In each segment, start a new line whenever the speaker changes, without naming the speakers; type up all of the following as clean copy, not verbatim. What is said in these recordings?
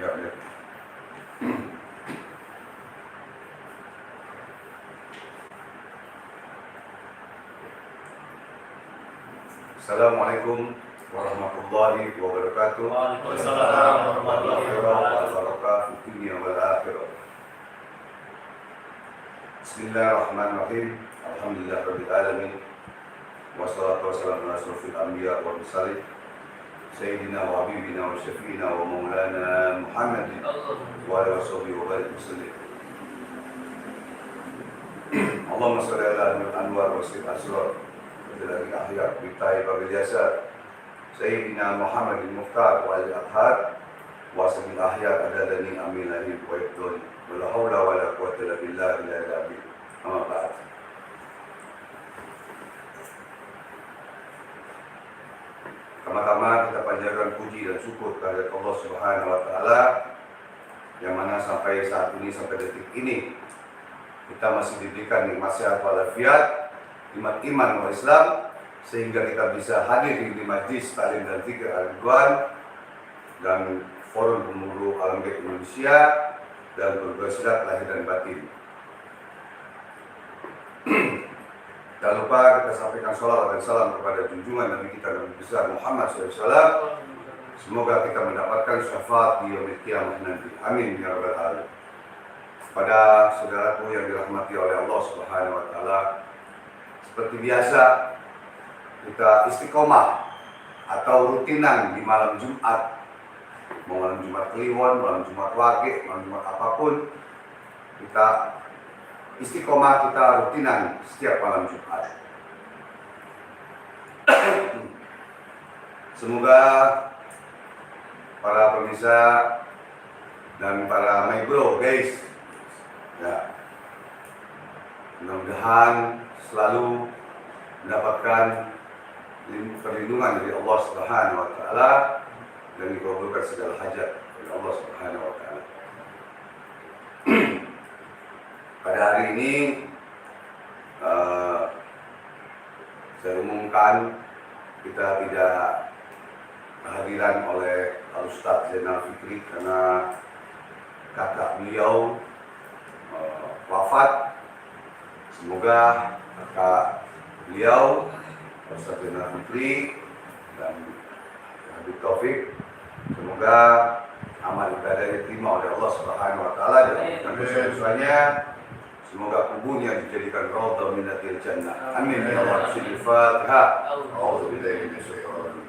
Ya, ya. Assalamualaikum warahmatullahi wabarakatuh.
Waalaikumsalam warahmatullahi wabarakatuh.
Bismillahirrahmanirrahim. Alhamdulillahirabbil alamin. Wassalatu wassalamu ala asyrofil anbiya wal mursalin sayyidina wa habibina wa syafiina wa maulana Muhammadin wa ala washabihi wa barik wasallim. Allahumma shalli ala Anwar wa Sayyid Asrar lagi akhir bitai bagi jasa Sayyidina Muhammadin Mukhtar wa al-Adhar wa sabil ahyar adadani amin lahir wa ibdun wa la hawla wa la quwwata illa billah al-azim. Amma ba'd. Pertama-tama kita panjatkan puji dan syukur kepada Allah Subhanahu wa taala yang mana sampai saat ini, sampai detik ini kita masih diberikan nikmat sehat walafiat, nikmat iman wal Islam, sehingga kita bisa hadir di majlis taklim dan zikir al-Ridwan dan forum pemuru alam gaib Indonesia dan bergosirat lahir dan batin. Jangan lupa kita sampaikan sholawat dan salam kepada junjungan Nabi kita Nabi besar Muhammad SAW. Semoga kita mendapatkan syafaat di yaumil qiyamah nanti. Amin ya rabbal alamin. Pada saudaraku yang dirahmati oleh Allah Subhanahu wa taala, seperti biasa kita istiqomah atau rutinan di malam Jumat, mau malam Jumat Kliwon, malam Jumat Wage, malam Jumat apapun, kita istiqomah, kita rutinan setiap malam Jumat. Semoga para pemirsa dan para my bro guys, ya, mudah-mudahan selalu mendapatkan perlindungan dari Allah Subhanahu wa taala dan dikabulkan segala hajat oleh Allah Subhanahu wa taala. Pada hari ini saya umumkan kita tidak kehadiran oleh Al-Ustaz Zainal Fikri karena kakak beliau wafat. Semoga kakak beliau Al-Ustaz Zainal Fikri dan Habib Taufik, semoga amal ibadahnya diterima oleh Allah Subhanahu wa taala dan sesuanya. Semoga kuburnya dijadikan raudhah min riyadil jannah. Amin ya Allah. Al-Fatihah. A'udzu billahi minasyaitonir rajim.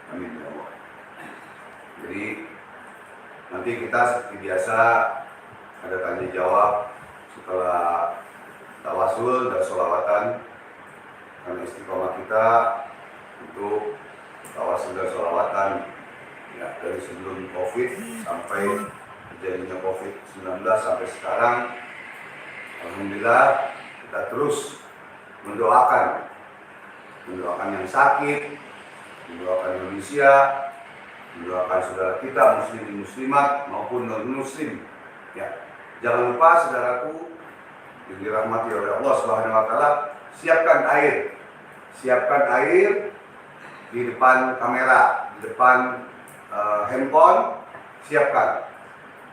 Amin ya Allah. Jadi nanti kita seperti biasa ada tanya jawab setelah tawasul dan sholawatan, karena istiqomah kita untuk tawasul dan sholawatan ya, dari sebelum COVID sampai terjadinya COVID-19 sampai sekarang. Alhamdulillah kita terus mendoakan yang sakit, mendoakan Indonesia, mendoakan saudara kita muslim muslimat maupun non muslim. Ya, jangan lupa saudaraku yang dirahmati oleh Allah Subhanahu wa taala, siapkan air di depan kamera, di depan handphone, siapkan.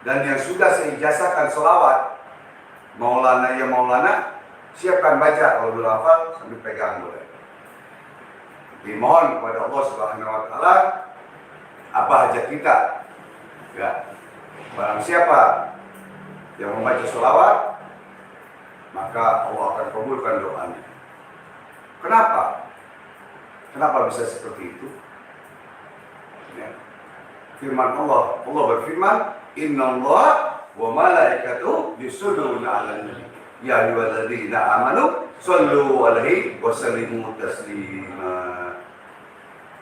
Dan yang sudah saya ijazahkan sholawat, Maulana ya Maulana, siapkan baca, kalau belum hafal sambil pegang boleh. Dimohon kepada Allah Subhanahu wa taala apa hajat kita. Ya. Barang siapa yang membaca sholawat, maka Allah akan kabulkan doanya. Kenapa? Kenapa bisa seperti itu? Ya. Firman Allah berfirman, Innallaha wa malaikatuhu yusholluna 'alan nabi. Ya ayyuhalladzina amanu shollu 'alaihi wa sallimu taslima.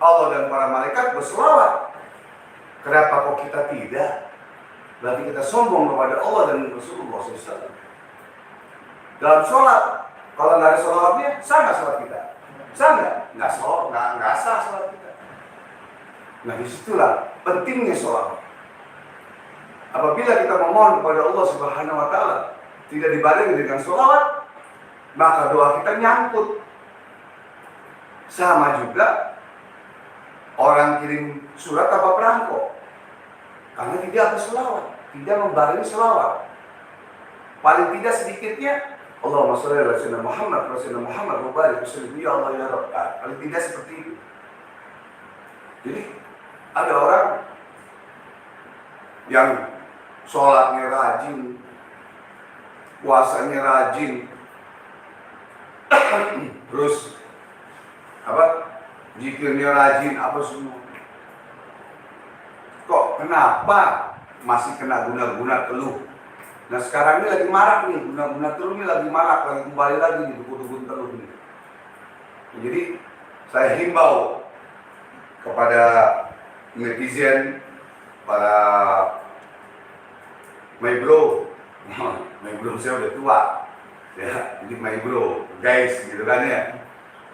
Allah dan para malaikat berselawat. Kenapa kok kita tidak? Berarti kita sombong kepada Allah dan Rasulullah SAW. Dalam sholat, kalau nggak ada sholawatnya, sah nggak sholat kita? Sah nggak? Nggak sah sholat kita. Nah disitulah pentingnya sholat. Apabila kita memohon kepada Allah Subhanahu wa taala tidak dibarengi dengan sholawat, maka doa kita nyangkut. Sama juga orang kirim surat tanpa perangko, karena tidak ada selawat, tidak membarengi selawat. Paling tidak sedikitnya Allahumma sholli ala sayyidina Muhammad wa sayyidina Muhammad wa barik wa sallim ya Allah ya Rabb. Paling tidak seperti itu. Jadi ada orang yang sholatnya rajin, puasanya rajin, terus zikirnya rajin, apa semua. Kok kenapa masih kena guna-guna teluh? Nah sekarang ini lagi marak nih, guna-guna teluh ini lagi marak, lagi kembali lagi nih, dukun-dukun teluh ini. Jadi saya himbau kepada netizen, para my bro saya udah tua, ya, jadi my bro, guys, gitu kan ya.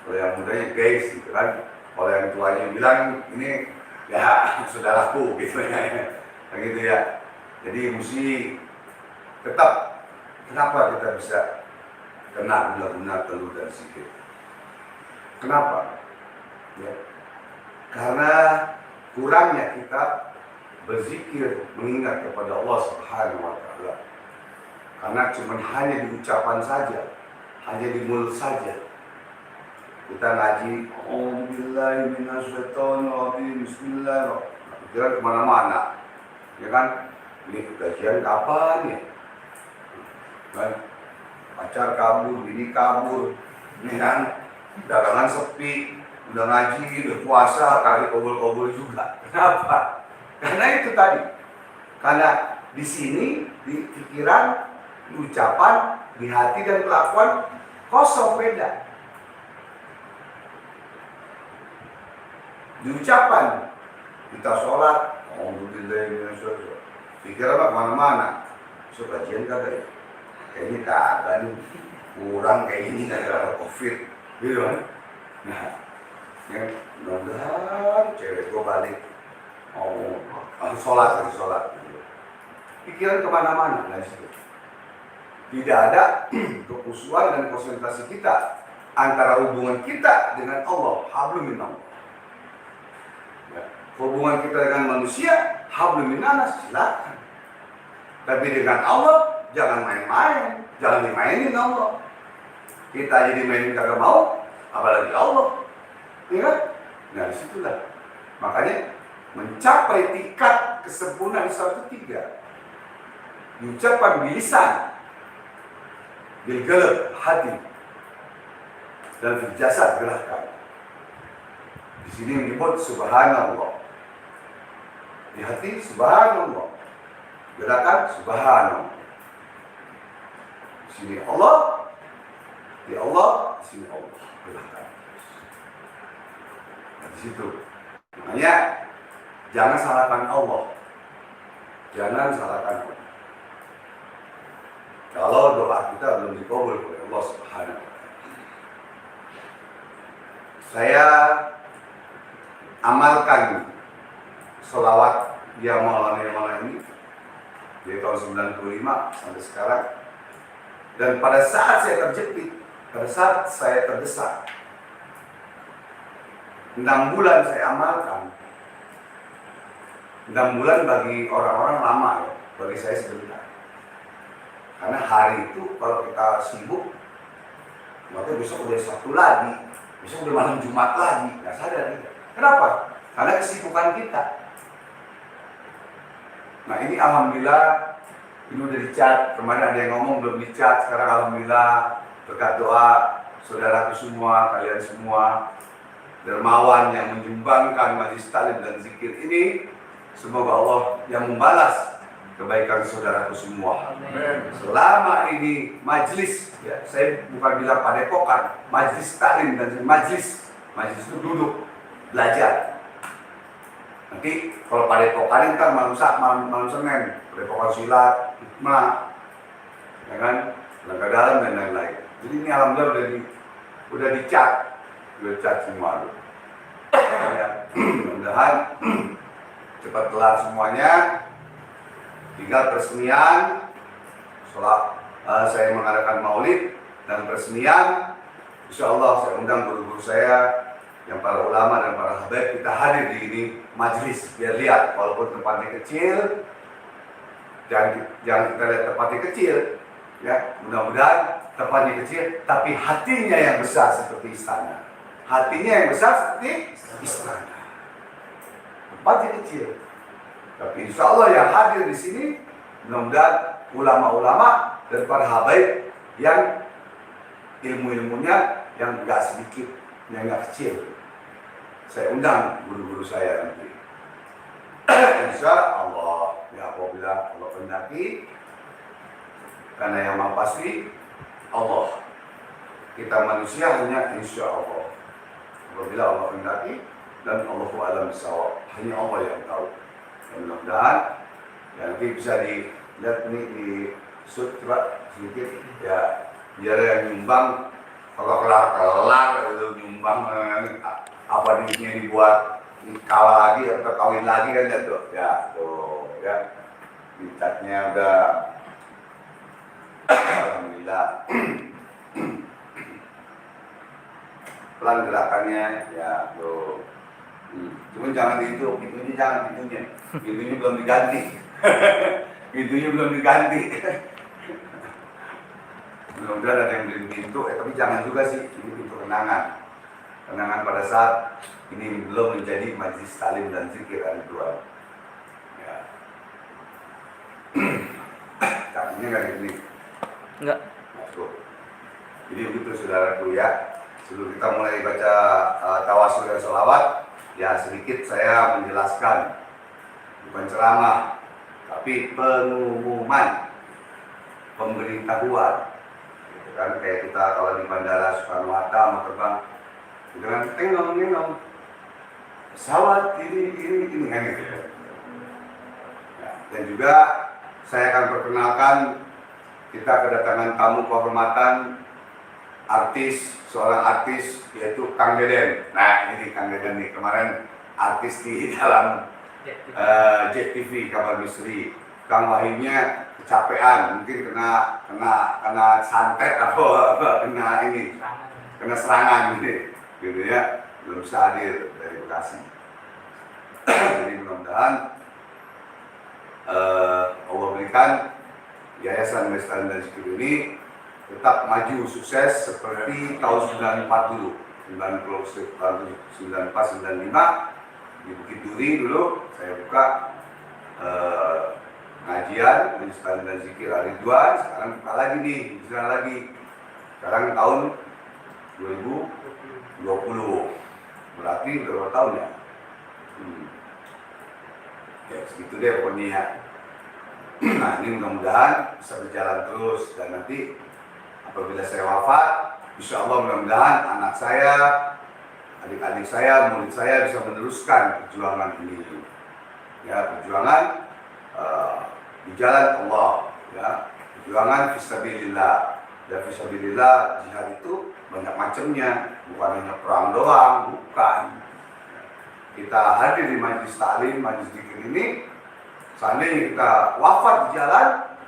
Kalau yang mudanya guys, gitu kan. Kalau yang tuanya bilang ini ya saudaraku, gitu ya, gitu ya. Jadi mesti tetap, kenapa kita bisa kena guna-guna teluh dan zikir? Kenapa? Ya. Karena kurangnya kita berzikir mengingat kepada Allah Subhanahu wa Ta'ala. Karena cuma hanya di ucapan saja, hanya di mulut saja. Kita ngaji, Alhamdulillah minasyaitonirrajim, bismillahirrahmanirrahim. Pikiran kemana-mana, ya kan? Ini kajian kapan ya? Kan? Pacar kabur, bini kabur, ini kan? Dagangan sepi, udah ngaji, udah puasa, kali kobol-kobol juga. Kenapa? Karena itu tadi. Karena di sini, di pikiran, di ucapan, di hati dan kelakuan kosong, beda. Di ucapan kita sholat, alhamdulillah, pikiran apa kemana-mana. So kajian kagak ya? Kayaknya kagak nih, kurang kayak ini gara-gara COVID, gitu kan? Nah, yang mudah-mudahan cewek gue balik, sholat. Pikiran kemana-mana, nah situ. Tidak ada kekhusyuan dan konsentrasi kita antara hubungan kita dengan Allah, hablum minallah. Ya. Hubungan kita dengan manusia, hablum minannas, silakan. Tapi dengan Allah, jangan main-main, jangan dimainin Allah. Kita aja dimainin kagak mau, apalagi Allah. Ya kan? Nah disitulah. Makanya mencapai tingkat kesempurnaan Islam itu 3. Diucapkan bilisan, bilgeleb, hati, dan jasad gerakan. Di sini menyebut subhanallah. Di hati subhanallah. Gerakan subhanallah. Di sini Allah, di Allah, di sini Allah. Gerakan. Nah, di situ. Makanya jangan salahkan Allah. Jangan salahkan Allah. Kalau doa kita belum dikabul oleh Allah Subhanahu wa Ta'ala. Saya amalkan sholawat ya Maulana ini dari tahun 95 sampai sekarang. Dan pada saat saya terjepit, pada saat saya terdesak, 6 bulan saya amalkan. 6 bulan bagi orang-orang lama ya, bagi saya sebentar. Karena hari itu kalau kita sibuk, maka besok udah Sabtu lagi, besok udah malam Jumat lagi, nggak sadar kita. Kenapa? Karena kesibukan kita. Nah ini alhamdulillah, ini udah dicat. Kemarin ada yang ngomong belum dicat, sekarang alhamdulillah berkat doa saudaraku semua, kalian semua, dermawan yang menyumbangkan majlis taklim dan zikir ini, semoga Allah yang membalas kebaikan saudaraku semua. Amen. Selama ini majlis, ya, saya bukan bilang padepokan, majlis taklim dan majlis itu duduk belajar. Nanti kalau padepokan kan malam Senin, padepokan silat, hikmah, ya kan, langkah dalam dan lain-lain. Jadi ini alhamdulillah udah dicat semua. Ya, mudah-mudahan cepat kelar semuanya. Tinggal peresmian, saya mengadakan maulid dan peresmian, insya Allah saya undang guru-guru saya yang para ulama dan para habaib, kita hadir di ini majelis biar lihat walaupun tempatnya kecil, jangan kita lihat tempatnya kecil ya, mudah-mudahan tempatnya kecil tapi hatinya yang besar seperti istana, hatinya yang besar seperti istana. Tempatnya kecil tapi insya Allah yang hadir di sini mudah-mudahan ulama-ulama dan para habaib yang ilmu-ilmunya yang nggak sedikit, yang nggak kecil. Saya undang guru-guru saya nanti. Insya Allah, ya apabila Allah kehendaki, karena yang maha pasti Allah. Kita manusia hanya insya Allah. Apabila Allah kehendaki dan Allahu a'lam bishawab, hanya Allah yang tahu. Dan mudah-mudahan ya nanti bisa dilihat ini di shoot coba sedikit ya, biar yang nyumbang kalau kelar itu nyumbang apa duitnya dibuat kalah lagi atau kawin lagi kan ya tuh ya dicatnya udah alhamdulillah pelan gerakannya ya tuh. Cuma jangan itu pintunya, jangan pintunya belum diganti. Pintunya belum diganti. Mudah-mudahan ada yang beli pintu, tapi jangan juga sih, ini pintu kenangan pada saat ini belum menjadi majelis taklim dan zikir Ar-Ridwan. Ya. Kakinya nggak gini?
Enggak.
Masuk. Jadi begitu saudaraku ya. Sebelum kita mulai baca tawasul dan sholawat, ya sedikit saya menjelaskan, bukan ceramah, tapi pengumuman, pemberitahuan. Kan kayak kita kalau di Bandara Soekarno-Hatta mau terbang dengan tengok pesawat ini kan gitu. Ya, dan juga saya akan perkenalkan kita kedatangan tamu kehormatan seorang artis yaitu Kang Deden. Nah ini Kang Deden nih, kemarin artis di dalam Jet TV kabar misteri. Kang Wahidnya kecapean, mungkin kena santet atau kena serangan gitu ya, belum bisa hadir dari Bekasi. Jadi mudah-mudahan Allah berikan Yayasan Lestari dan Zikir ini tetap maju sukses seperti tahun 94 dulu, 94, 95 di Bukit Duri dulu saya buka pengajian Lestari dan Zikir Ar-Ridwan. Sekarang buka lagi nih, bisa lagi. Sekarang tahun 2020, berarti berapa tahun ya? Ya segitu deh pokoknya ya. Nah ini mudah-mudahan bisa berjalan terus, dan nanti apabila saya wafat, insya Allah mudah-mudahan anak saya, adik-adik saya, murid saya bisa meneruskan perjuangan ini. Ya, perjuangan di jalan Allah, ya, perjuangan fisabilillah. Dan fisabilillah jihad itu banyak macamnya, bukan hanya perang doang, bukan. Kita hadir di majelis taklim, majelis zikir ini, seandainya kita wafat di jalan,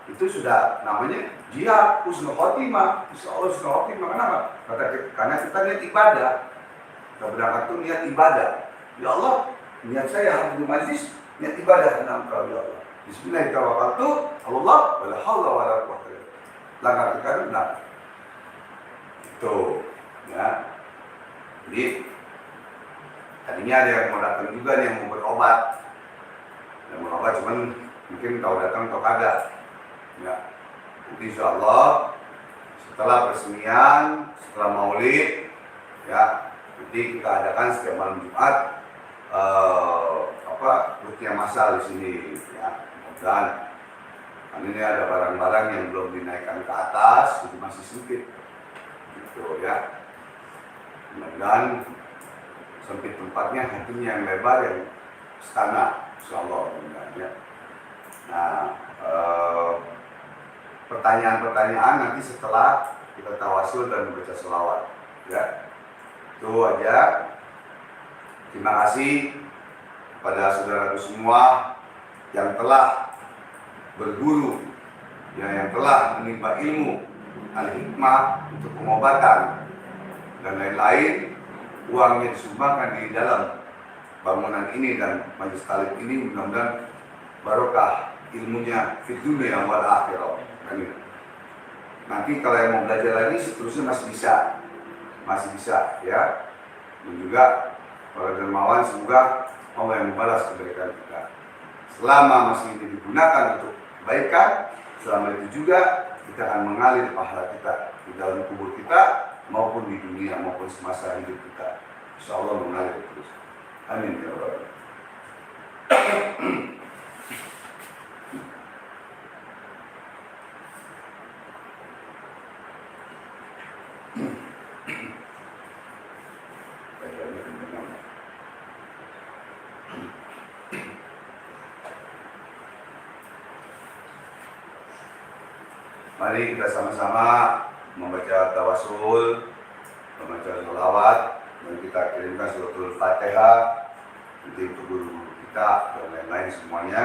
itu sudah namanya jihad, husnul khotimah. Insya Allah husnul khotimah. Kenapa? Karena kita niat ibadah. Kita berangkat itu niat ibadah. Ya Allah, niat saya hadir di majelis, niat ibadah karena Engkau ya Allah. Bismillahirrahmanirrahim. Allah, wala haula wala quwwata illa billah. Langkah kita benar. Itu, ya. Jadi tadinya ada yang mau datang juga nih, yang mau berobat. Yang mau berobat cuman mungkin kau datang atau kagak. Ya. Nanti insya Allah setelah peresmian, setelah maulid, ya, nanti kita adakan setiap malam Jumat rukyah masal di sini, ya. Dan ini ada barang-barang yang belum dinaikkan ke atas, jadi masih sempit, gitu ya. Mudah-mudahan sempit tempatnya, hatinya yang lebar, yang istana, insya Allah. Ya. Nah, pertanyaan-pertanyaan nanti setelah kita tawasul dan membaca sholawat, ya. Itu aja. Terima kasih kepada saudaraku semua yang telah berguru, ya, yang telah menimba ilmu al-hikmah untuk pengobatan dan lain-lain, uangnya disumbangkan di dalam bangunan ini dan majelis taklim ini, mudah-mudahan barokah ilmunya di dunia wal akhirah. Amin. Nanti kalau yang mau belajar lagi seterusnya masih bisa ya. Dan juga para dermawan, semoga Allah yang membalas kebaikan kita. Selama masih ini digunakan untuk kebaikan, selama itu juga kita akan mengalir pahala kita di dalam kubur kita maupun di dunia maupun semasa hidup kita. Insya Allah mengalir terus. Amin ya Rabbal alamin. Mari kita sama-sama membaca tawasul, membaca sholawat, dan kita kirimkan suratul Fatihah untuk guru-guru kita dan lain-lain semuanya.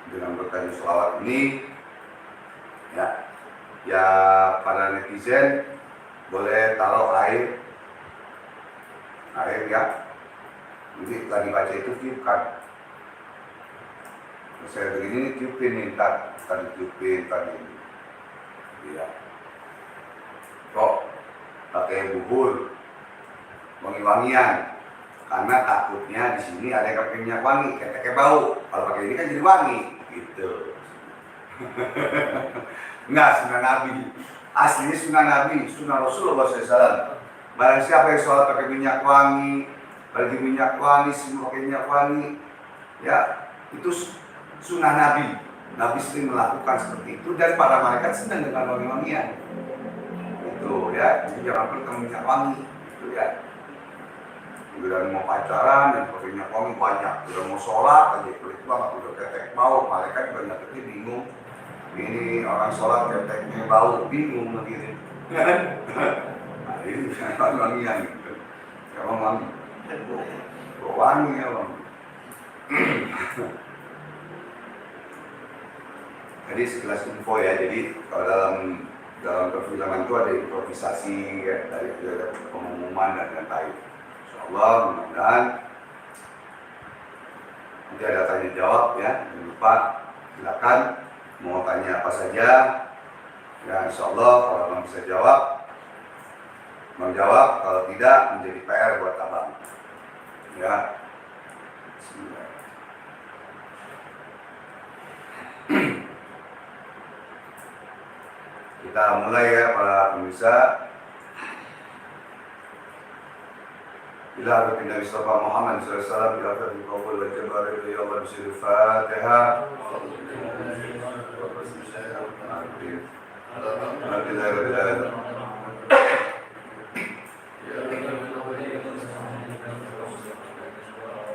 Dengan berkah sholawat ini, ya para netizen boleh taruh air ya. Jadi lagi baca itu tiupkan. Saya begini tiupin nih, tadi tiupin tadi. Iya. Kok pakai buhul, wangi-wangian, karena takutnya di sini ada yang pakai minyak wangi, kayak bau. Kalau pakai ini kan jadi wangi, gitu. Enggak, sunnah Nabi. Aslinya sunnah Nabi, sunnah Rasulullah SAW. Barang siapa yang sholat pakai minyak wangi, bagi minyak wangi, semua pakai minyak wangi, ya itu sunnah Nabi. Nabi sering melakukan seperti itu dan para malaikat senang dengan wangi-wangian. Itu ya, jadi jangan perlu pakai minyak wangi, itu ya. Udah mau pacaran dan pakai minyak wangi banyak. Udah mau sholat aja kulit banget, udah ketek bau, malaikat banyak itu bingung. Ini orang sholat keteknya bau, bingung begini. Nah ini wangi-wangian gitu. Emang wangi, wangi ya bang. Jadi sekilas info ya, jadi kalau dalam perfilman itu ada improvisasi ya, dari pengumuman dan lain-lain. Insyaallah mudah-mudahan nanti ada tanya jawab ya, jangan lupa silakan mau tanya apa saja ya. Insyaallah kalau abang bisa jawab, menjawab, kalau tidak menjadi PR buat abang ya. Bismillah. Kita mulai ya para pemirsa. Ila Nabi Mustafa Muhammad SAW bila fi qaul wa jabar ya Allah bismil Fatihah.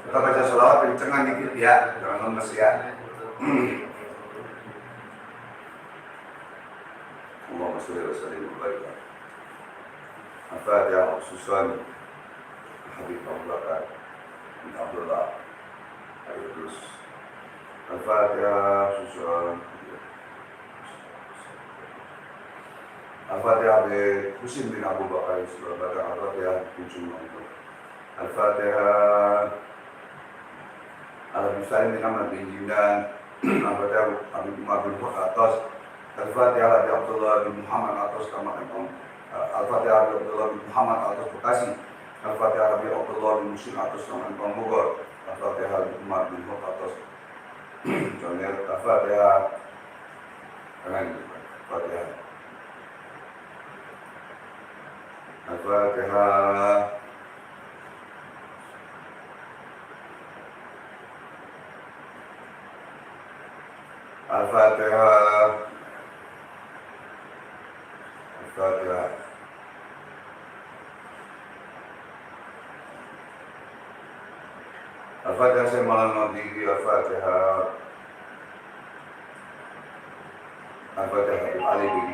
Kita baca sholawat kencengan dikit ya, jangan lemes ya. Allahumma sholli wa sallim wa barik. Al-Fatihah khususan Habib Abu Bakar bin Abdullah Al-Qudus. Al-Fatihah khususan Al-Fatihah bin Husin bin Abu Bakar Al-Fatihah Al-Fatihah bin Jum'ah Al-Fatihah Al-Habib Salim bin Ahmad bin Jindan Al-Fatihah Habib Umar bin Atas Al-Fatihah Habib Abdullah bin Muhammad Atas Kamakam Al-Fatihah Habib Abdullah bin Muhammad Atas Bekasi Al-Fatihah Habib Abdullah bin Muslim Atas Kamakam Bogor Al-Fatihah Habib Umar bin Atas Contohnya Al-Fatihah Al-Fatihah Al-Fatihah Al-Fatihah Al-Fatihah Al-Fatihah saya malam nanti Al-Fatihah Al-Fatihah Ali bin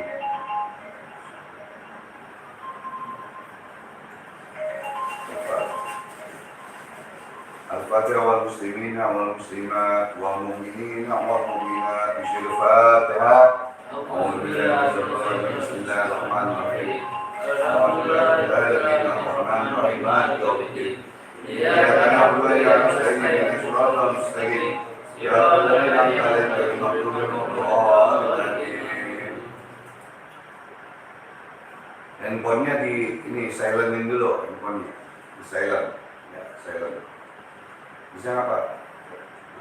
Al-Fatihah wal muslimina wal muslimat wal mu'minina wal mu'minat Al-Fatihah أعوذ بالله من الشيطان الرجيم. بسم الله الرحمن الرحيم. الحمد لله رب العالمين الرحمن الرحيم مالك يوم الدين. إياك نعبد وإياك نستعين اهدنا الصراط المستقيم صراط الذين أنعمت عليهم غير المغضوب عليهم ولا الضالين. Handphonenya ini silentin dulu, handphonenya di silent, ya silent. Bisa nggak Pak?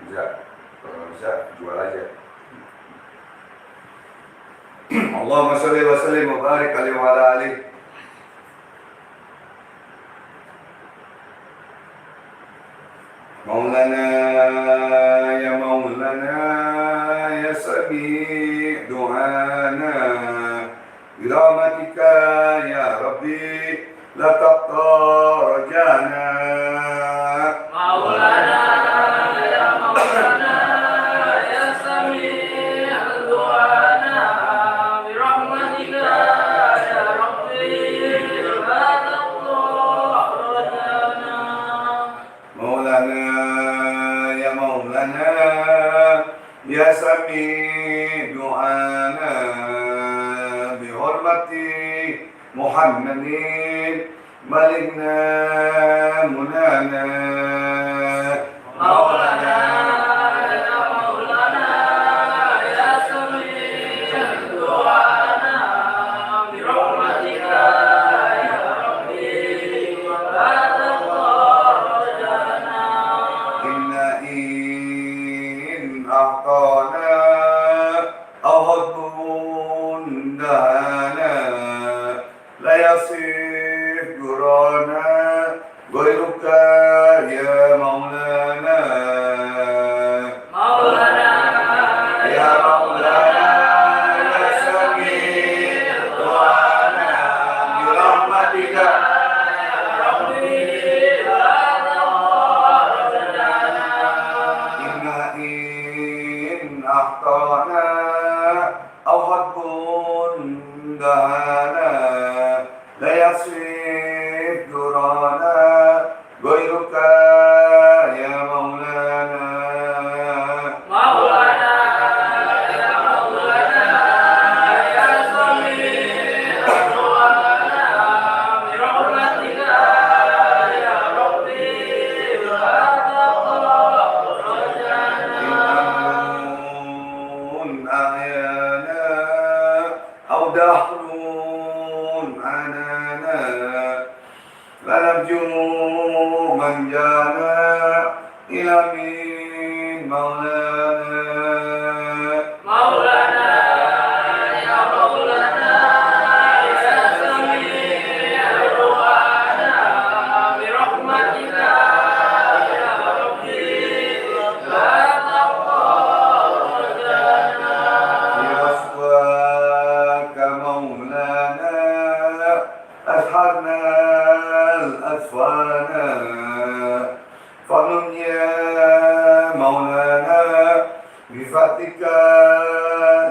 Bisa. Kalau nggak bisa jual aja. Allahumma sholli wa sallim wa barik alaihi wa ala alihi. Maulana ya Maulana ya sami du'ana birahmatika ya Rabbi la taqta rajana.
Maulana ya Maulana ya sami du'ana birahmatika ya Rabbi la taqta rajana.
Maulana ya Maulana ya sami du'ana bihormati Muhammadin malikna munana.
Maulana ya Maulana ya sami du'ana birahmatika ya Rabbi la taqta rajana.
Inna in a'tana awhadun dahana la yasif durana ghairuka ya Maulana.
Maulana
Ya Maulana ya sami du'ana birahmatika
ya Rabbi la taqta rajana.
Inna in a'tana awhadun dahana la yasif durana ghairuka ya Maulana.
Maulana ya Maulana ya sami du'ana birahmatika ya Rabbi la taqta rajana.
Innun ahyana aw dahrun anana la narju man jana ila min Maulana.
Maulana ya Maulana ya sami du'ana birahmatika ya Rabbi la taqta rajana.
بأصواك مولانا أسحرنا الأسفانا فمن يا مولانا بفتك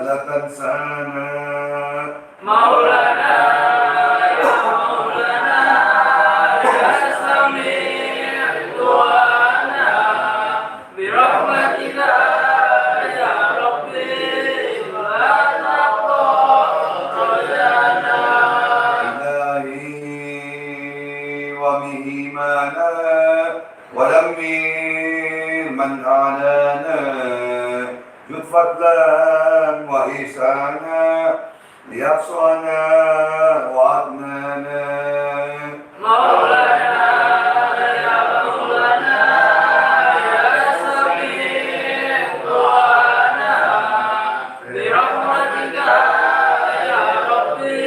لا تنسانا.
Maulana ya Maulana ya sami du'ana birahmatika ya Rabbi la taqta rajana.
إلهي ومهيمانا ودمر من أعلانا جد فضلا وإحسانا ليقصانا وعدنانا.
Maulana ya Maulana ya sami du'ana birahmatika ya Rabbi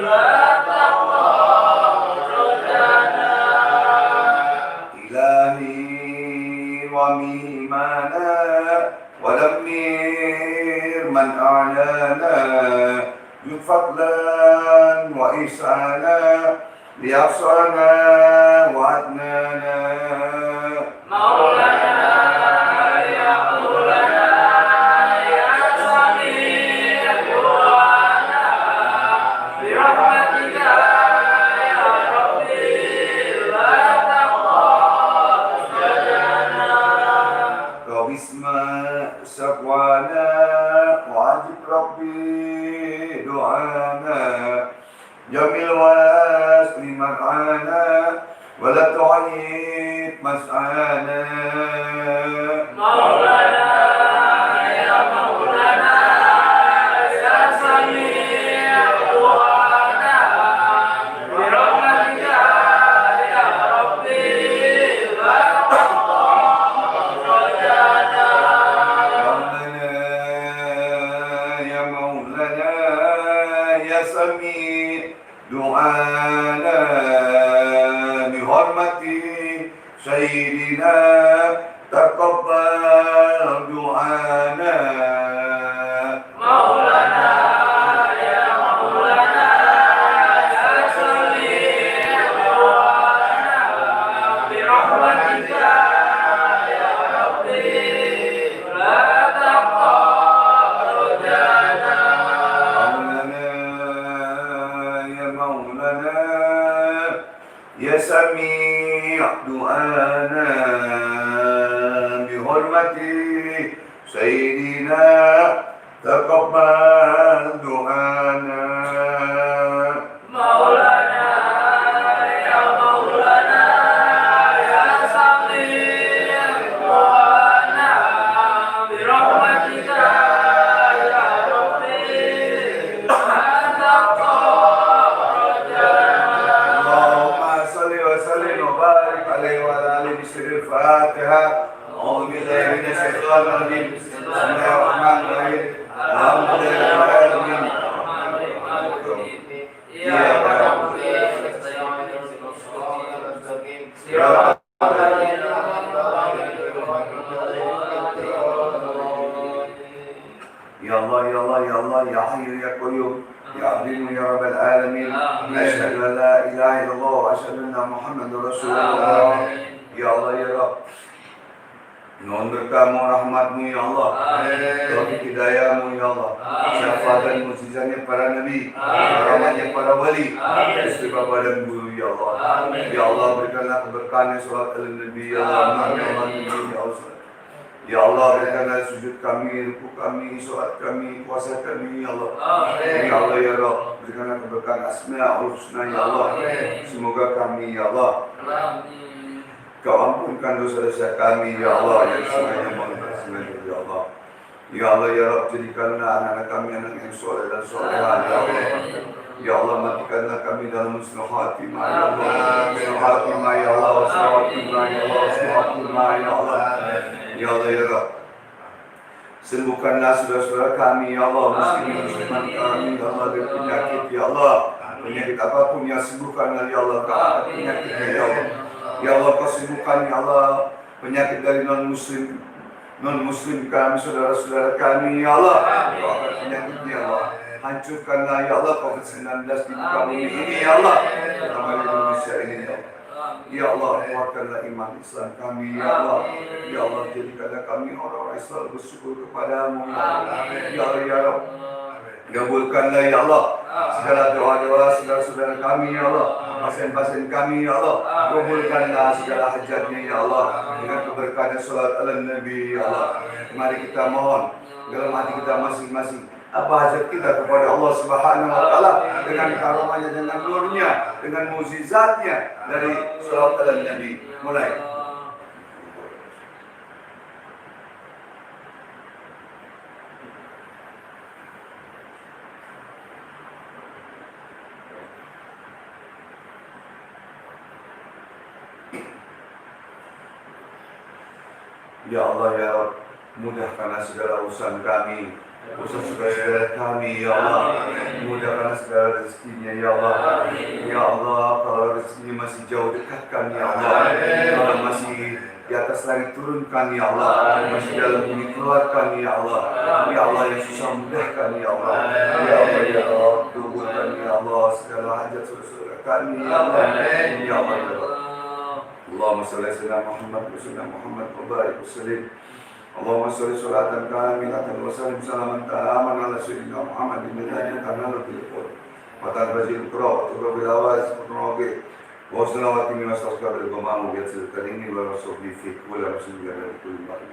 la taqta rajana.
إلهي ومهيمانا ودمر من أعلانا جد فضلا وإحسانا ليقصانا وعدنانا.
Maulana ya Maulana ya sami du'ana birahmatika ya Rabbi la taqta rajana.
Rabbi isma syakwana wajib Rabbi دعانا جميل واسل مرعانا ولا تعيب مسعانا
مولانا يا مولانا يا سميع دعانا برحمتك يا ربي لا تقطع رجانا
ربنا يا مولانا يا سميع دعانا بحرمة سيدنا تقبل دعانا
مولانا يا مولانا يا سميع دعانا برحمتك يا ربي لا تقطع رجانا
مولانا يا مولانا يا سميع دعانا بحرمة سيدنا تقبل دعانا
مولانا يا مولانا يا سميع دعانا برحمتك يا ربي لا تقطع رجانا
اللهم صل وسلم وبارك عليه وعلى آله بسر الفاتحة أعوذ بالله من الشيطان الرجيم بسم الله الرحمن الرحيم الحمد لله رب العالمين
إياك نعبد وإياك نستعين صراط الذين أنعمت
يا الله يا الله يا الله يا حي يا قيوم يا عظيم يا رب العالمين أشهد أن لا إله إلا الله وأشهد أن محمد رسول الله يا الله يا رب mohon berkahmu rahmatmu ya Allah, taufik hidayahmu ya Allah, syafaat dan mukjizatnya para nabi, rahmatnya para wali, istighfar dan guru ya Allah. Ya Allah berikanlah keberkahan salat al-nabi ya Allah, ya Allah ya Allah. Ya Allah berikanlah sujud kami, ruku kami, salat kami, puasa kami ya Allah. Ya Allah ya Rabb, berikanlah keberkahan asmaul husna ya Allah. Semoga kami ya Allah Kau ampunkan dosa-dosa kami, ya Allah, yang semuanya mengampuni ya Allah. Ya Allah, ya Rabb, jadikanlah anak-anak kami anak yang soleh dan soleha, ya Allah. Ya Allah, matikanlah kami dalam husnul khatimah, ya Allah. Husnul khatimah, ya Allah, husnul khatimah, ya Allah, husnul khatimah, ya Allah. Ya Allah, ya Rabb, sembuhkanlah saudara-saudara kami, ya Allah, muslimin muslimat kami, ya Allah, dari penyakit, ya Allah. Penyakit apapun yang sembuhkanlah, ya Allah, kau angkat penyakitnya, ya Allah. Ya Allah, kau sembuhkan ya Allah penyakit dari non-muslim kami, saudara-saudara kami ya Allah. Kau angkat penyakitnya ya Allah. Hancurkanlah ya Allah COVID-19 di muka bumi ini ya Allah, terutama di Indonesia ini ya Allah. Ya Allah, kuatkanlah iman Islam kami ya Allah. Ya Allah, jadikanlah kami orang-orang Islam bersyukur kepadamu ya Allah. Ya Allah ya Rabb, kabulkanlah ya Allah segala doa-doa saudara-saudara kami ya Allah, pasien-pasien kami ya Allah. Kabulkanlah segala hajatnya ya Allah dengan keberkahan salat ala Nabi ya Allah. Mari kita mohon dalam hati kita masing-masing apa hajat kita kepada Allah Subhanahu wa taala dengan karunia, dengan nurnya, dengan mukjizatnya dari salat ala Nabi. Mulai. Ya Allah ya Rabb, mudahkanlah segala urusan kami, urusan saudara kami ya Allah. Mudahkanlah segala rezekinya ya Allah. Ya Allah, kalau rezekinya masih jauh dekatkan ya Allah. Kalau masih di atas langit turunkan ya Allah. Masih dalam bumi keluarkan ya Allah. Ya Allah yang susah mudahkan ya Allah. Ya Allah ya Rabb, kabulkan ya Allah segala hajat saudara kami ya Allah. Ya Allah ya Rabb. Allahumma salli ala sayyidina Muhammad wa sallam Muhammad wa barik wa sallim. Allahumma salli salatan kamilatan wa sallim salaman ta'aman ala sayyidina Muhammad bin Nabi kanal bil qul. Wa tanfazil qura wa tubil awaz wa tunabi. Wa salawati wa sallallahu alaihi wa sallam bi asil karimi wa rasul fi kulli rasul ya kulli barik.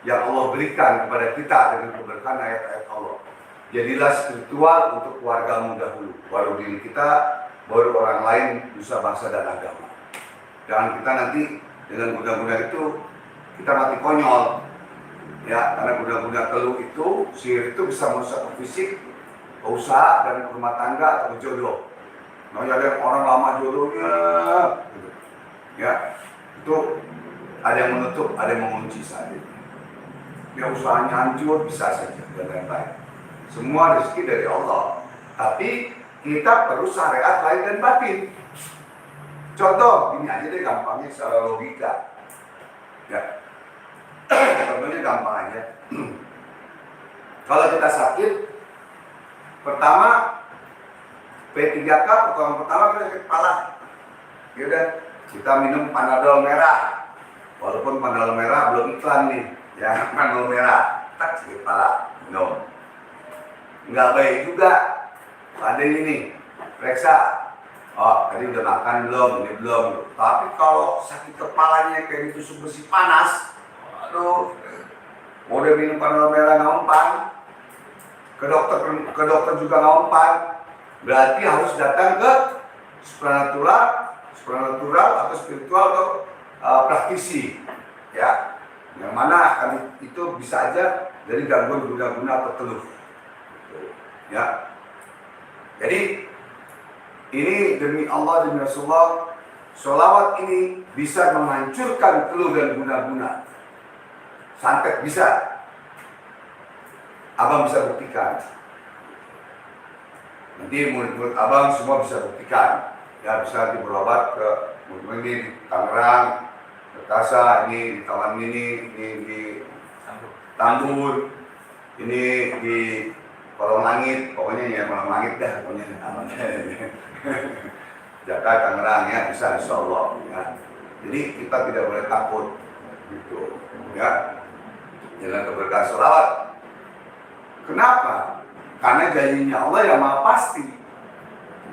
yang Allah berikan kepada kita dengan keberkahan ayat-ayat Allah. Jadilah spiritual untuk keluargamu dahulu, baru diri kita, baru orang lain, nusa bangsa dan agama. Jangan kita nanti dengan guna-guna itu kita mati konyol, ya, karena guna-guna keluh itu, sihir itu bisa merusak fisik, usaha dan rumah tangga atau jodoh. Nah, ada yang orang lama jodohnya, gitu. Ya, itu ada yang menutup, ada yang mengunci saat ini. Ya, usahanya hancur bisa saja dan lain-lain. Semua rezeki dari Allah, tapi kita perlu syariat lahir dan batin. Contoh, ini aja deh gampangnya secara logika. Ya, contohnya gampang aja. Kalau kita sakit, pertama P3K, pertolongan pertama kita sakit kepala. Ya udah, kita minum Panadol merah. Walaupun Panadol merah belum iklan nih, ya Panadol merah, tak sakit kepala, minum. Nggak baik juga. Ada ini, periksa. Oh, tadi udah makan belum? Ini belum. Tapi kalau sakit kepalanya kayak ditusuk besi panas, aduh, udah minum Panadol merah nggak mempan. Ke dokter juga nggak mempan. Berarti harus datang ke supranatural atau spiritual atau praktisi, ya. Yang mana itu bisa aja dari gangguan guna-guna atau keluh. Ya, jadi ini demi Allah demi Rasulullah, sholawat ini bisa menghancurkan keluh dan guna-guna. Santet bisa, abang bisa buktikan. Nanti murid-murid abang semua bisa buktikan. Ya, bisa berobat ke murid-murid ini di Tangerang, Bekasa, ini di Taman Mini, ini di Tambun, ini di Kolong Langit, pokoknya ya Kolong Langit dah, pokoknya namanya. Jakarta, Tangerang, ya bisa insya Allah. Ya. Jadi kita tidak boleh takut, gitu, ya. Dengan keberkahan sholawat. Kenapa? Karena janjinya Allah yang maha pasti.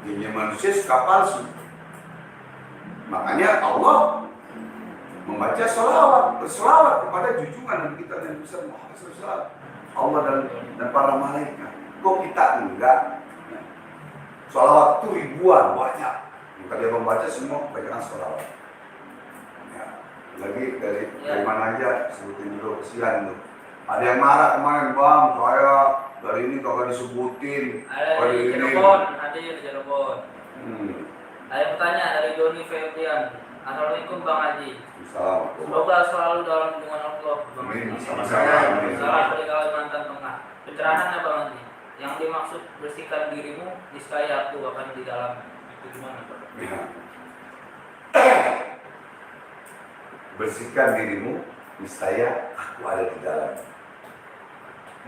Janjinya manusia suka palsu. Makanya Allah membaca sholawat, berselawat kepada junjungan Nabi kita dan besar Muhammad SAW. Allah dan para malaikat. Kok kita enggak? Sholawat itu ribuan, banyak. Maka dia membaca semua, bacakan sholawat. Ya. Lagi dari mana aja, sebutin dulu, kesian tuh. Ada yang marah kemarin, bang, saya dari ini kagak disebutin.
Ada di Cirebon, ada di Cirebon. Ada yang bertanya dari Doni Febrian. Assalamualaikum Bang Haji.
Assalamualaikum.
Semoga selalu dalam lindungan Allah.
Amin. Sama-sama.
Salam dari Kalimantan Tengah. Pencerahannya Bang Haji. Yang dimaksud bersihkan dirimu, niscaya aku akan di dalam. Itu gimana Pak?
Ya. Bersihkan dirimu, niscaya aku ada di dalam.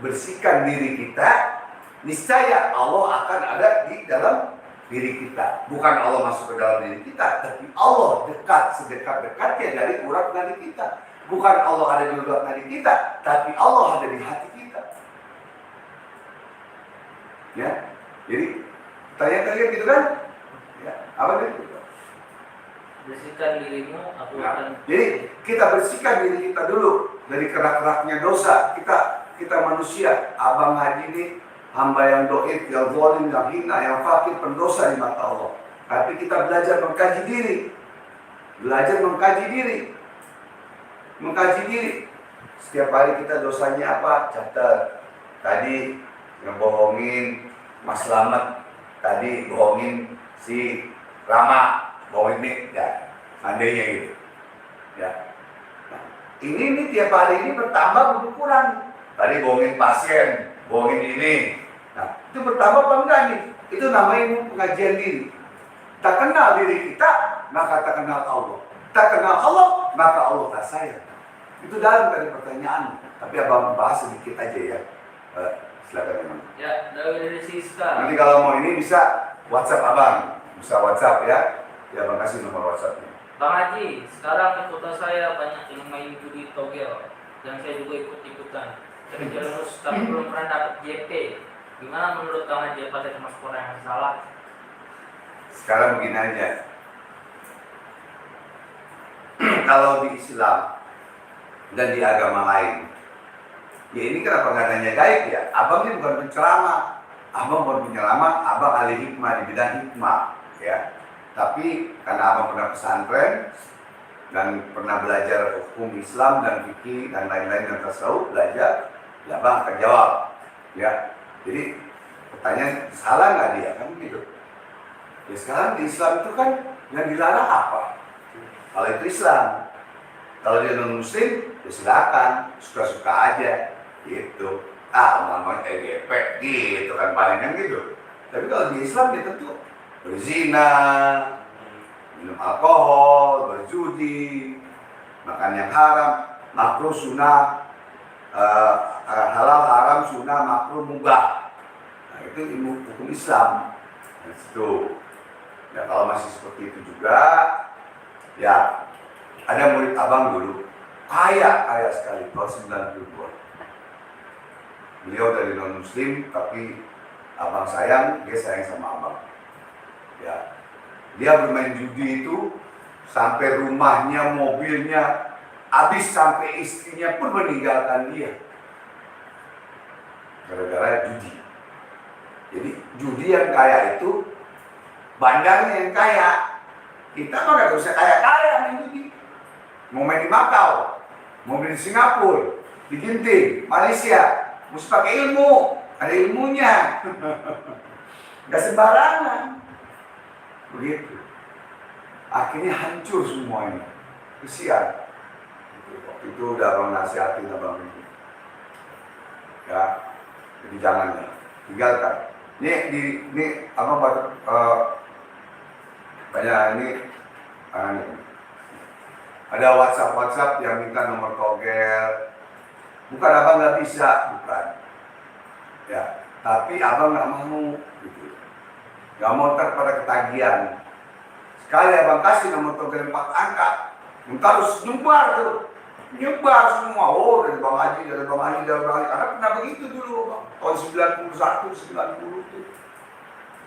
Bersihkan diri kita, niscaya Allah akan ada di dalam diri kita. Bukan Allah masuk ke dalam diri kita, tapi Allah dekat sedekat-dekatnya dari urat nadi kita. Bukan Allah ada di urat nadi kita, tapi Allah ada di hati kita. Ya, jadi tanya-tanya gitu kan? Ya, apa itu?
Bersihkan dirimu, aku akan.
Jadi kita bersihkan diri kita dulu dari kerak-keraknya dosa. Kita manusia, abang Haji ini hamba yang doib, yang zalim, yang hina, yang fakir, pendosa di mata Allah. Tapi kita belajar mengkaji diri. Mengkaji diri. Setiap hari kita dosanya apa? Catat. Tadi ngebohongin Mas Slamet. Tadi bohongin si Rama. Bohongin nih, ya. Andainya gitu. Ya. Nah, ini tiap hari ini bertambah berkurang. Tadi bohongin pasien, bohongin ini. Nah, itu bertambah apa enggak nih? Itu namanya pengajian diri. Tak kenal diri kita, maka tak kenal Allah. Tak kenal Allah, maka Allah tak sayang. Itu dalam dari pertanyaan. Tapi abang bahas sedikit aja ya. Silakan teman.
Ya, dari Siska.
Nanti kalau mau ini bisa WhatsApp abang. Bisa WhatsApp ya. Ya, abang kasih nomor WhatsAppnya.
Bang Haji, sekarang di kota saya banyak yang main judi togel. Dan saya juga ikut-ikutan. Terus tapi belum pernah dapat JP. Gimana menurut Bang Haji, apa saya termasuk orang yang salah?
Sekarang begini aja. Kalau di Islam dan di agama lain, Ya ini kenapa nggak nanya gaib ya? Abang ini bukan penceramah, abang bukan penyelamat, abang ahli hikmah di bidang hikmah, ya. Tapi karena abang pernah pesantren dan pernah belajar hukum Islam dan fikih dan lain-lain dan tasawuf belajar, ya abang akan jawab, ya. Jadi pertanyaan salah nggak dia kan gitu? Ya sekarang di Islam itu kan yang dilarang apa? Kalau itu Islam, kalau dia non Muslim, ya silakan, suka-suka aja, gitu. Namanya EGP, gitu kan paling kan gitu. Tapi kalau di Islam dia tentu berzina, minum alkohol, berjudi, makan yang haram, makruh sunnah, halal haram sunnah makruh mubah. Nah itu ilmu hukum Islam. Nah, itu. Ya kalau masih seperti itu juga, ya ada murid abang dulu, kaya sekali tahun 92. Beliau dari non Muslim, tapi abang sayang, dia sayang sama abang. Ya, dia bermain judi itu sampai rumahnya, mobilnya habis, sampai istrinya pun meninggalkan dia gara-gara judi. Jadi judi yang kaya itu bandarnya yang kaya. Kita mah gak usah kaya-kaya main judi. Mau main di Makau, mau main di Singapura, di Ginting, Malaysia, mesti pakai ilmu, ada ilmunya. Gak sembarangan. Begitu. Akhirnya hancur semuanya. Kesian. Waktu itu udah abang nasihatin abang ini. Ya, jadi jangan tinggalkan. Ini abang banyak ini ada WhatsApp yang minta nomor togel. Bukan abang nggak bisa, bukan. Ya, tapi abang nggak mau, gitu. Nggak mau ntar pada ketagihan. Sekali abang kasih nomor togel 4 angka, ntar harus nyebar semua. Oh, dari Bang Haji, karena pernah begitu dulu, Bang. Tahun 91, 90 itu,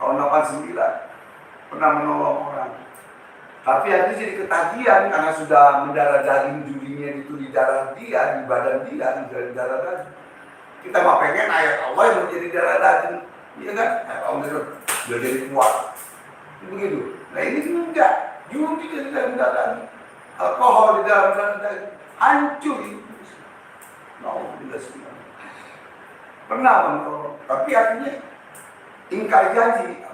tahun 89. Pernah menolong orang. Tapi akhirnya jadi ketagihan karena sudah mendarah daging judinya itu di darah dia, di badan dia, di darah daging. Kita mah pengen ayat Allah yang menjadi darah daging, iya kan? Allah itu sudah jadi kuat. Begitu. Nah ini enggak, judi di dalam darah daging, alkohol di dalam darah daging, hancur itu. Alhamdulillah semua. Pernah menolong, tapi akhirnya ingkar janji.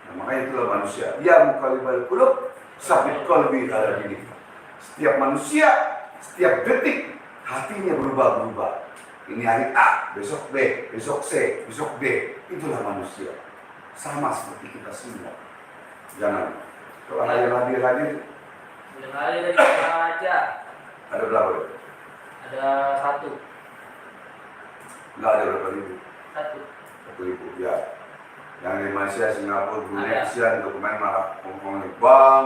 Makanya itulah manusia. Ya muqallibal qulub, sabit qalbi ala dinik. Setiap manusia, setiap detik hatinya berubah-ubah. Ini hari A, besok B, besok C, besok D. Itulah manusia. Sama seperti kita semua. Jangan. Kalau yang hadir.
Yang hadir dari kita aja.
Ada berapa?
Ada 1.
Enggak ada berapa ribu?
1.
1.000 ya. Yang di Malaysia, Singapura, Brunei, Sian, dokumen malah ngomongin bang,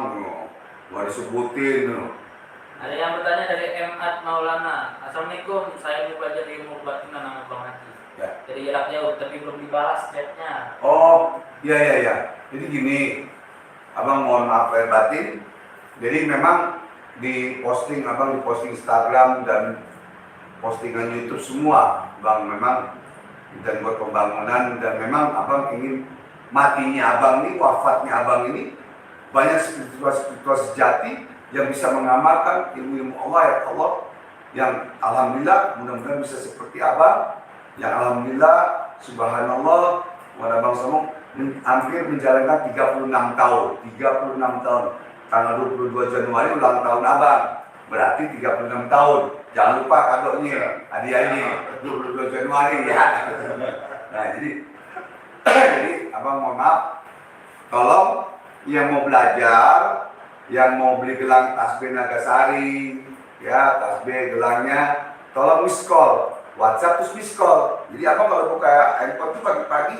mau disebutin.
Ada yang bertanya dari M.Ad Maulana. Assalamualaikum, saya mau belajar ilmu kebatinan nama Bang Haji. Ya. Jadi jarak jauh, tapi belum dibalas chatnya.
Oh, iya. Jadi gini, abang mohon maaf lahir batin. Jadi memang di posting Instagram dan postingan YouTube semua, bang memang dan buat pembangunan, dan memang abang ingin matinya abang ini, wafatnya abang ini banyak spiritual sejati yang bisa mengamalkan ilmu Allah ya Allah, yang alhamdulillah mudah-mudahan bisa seperti abang, yang alhamdulillah subhanallah kepada Bang Somong hampir menjalankan 36 tahun tanggal 22 Januari ulang tahun abang, berarti 36 tahun. Jangan lupa kadonya, hadiahnya 22 Januari ya. Nah jadi abang mohon maaf, tolong yang mau belajar, yang mau beli gelang tasbih Nagasari, ya tasbih gelangnya, tolong miss call, WhatsApp terus miss call. Jadi abang kalau buka handphone itu pagi-pagi,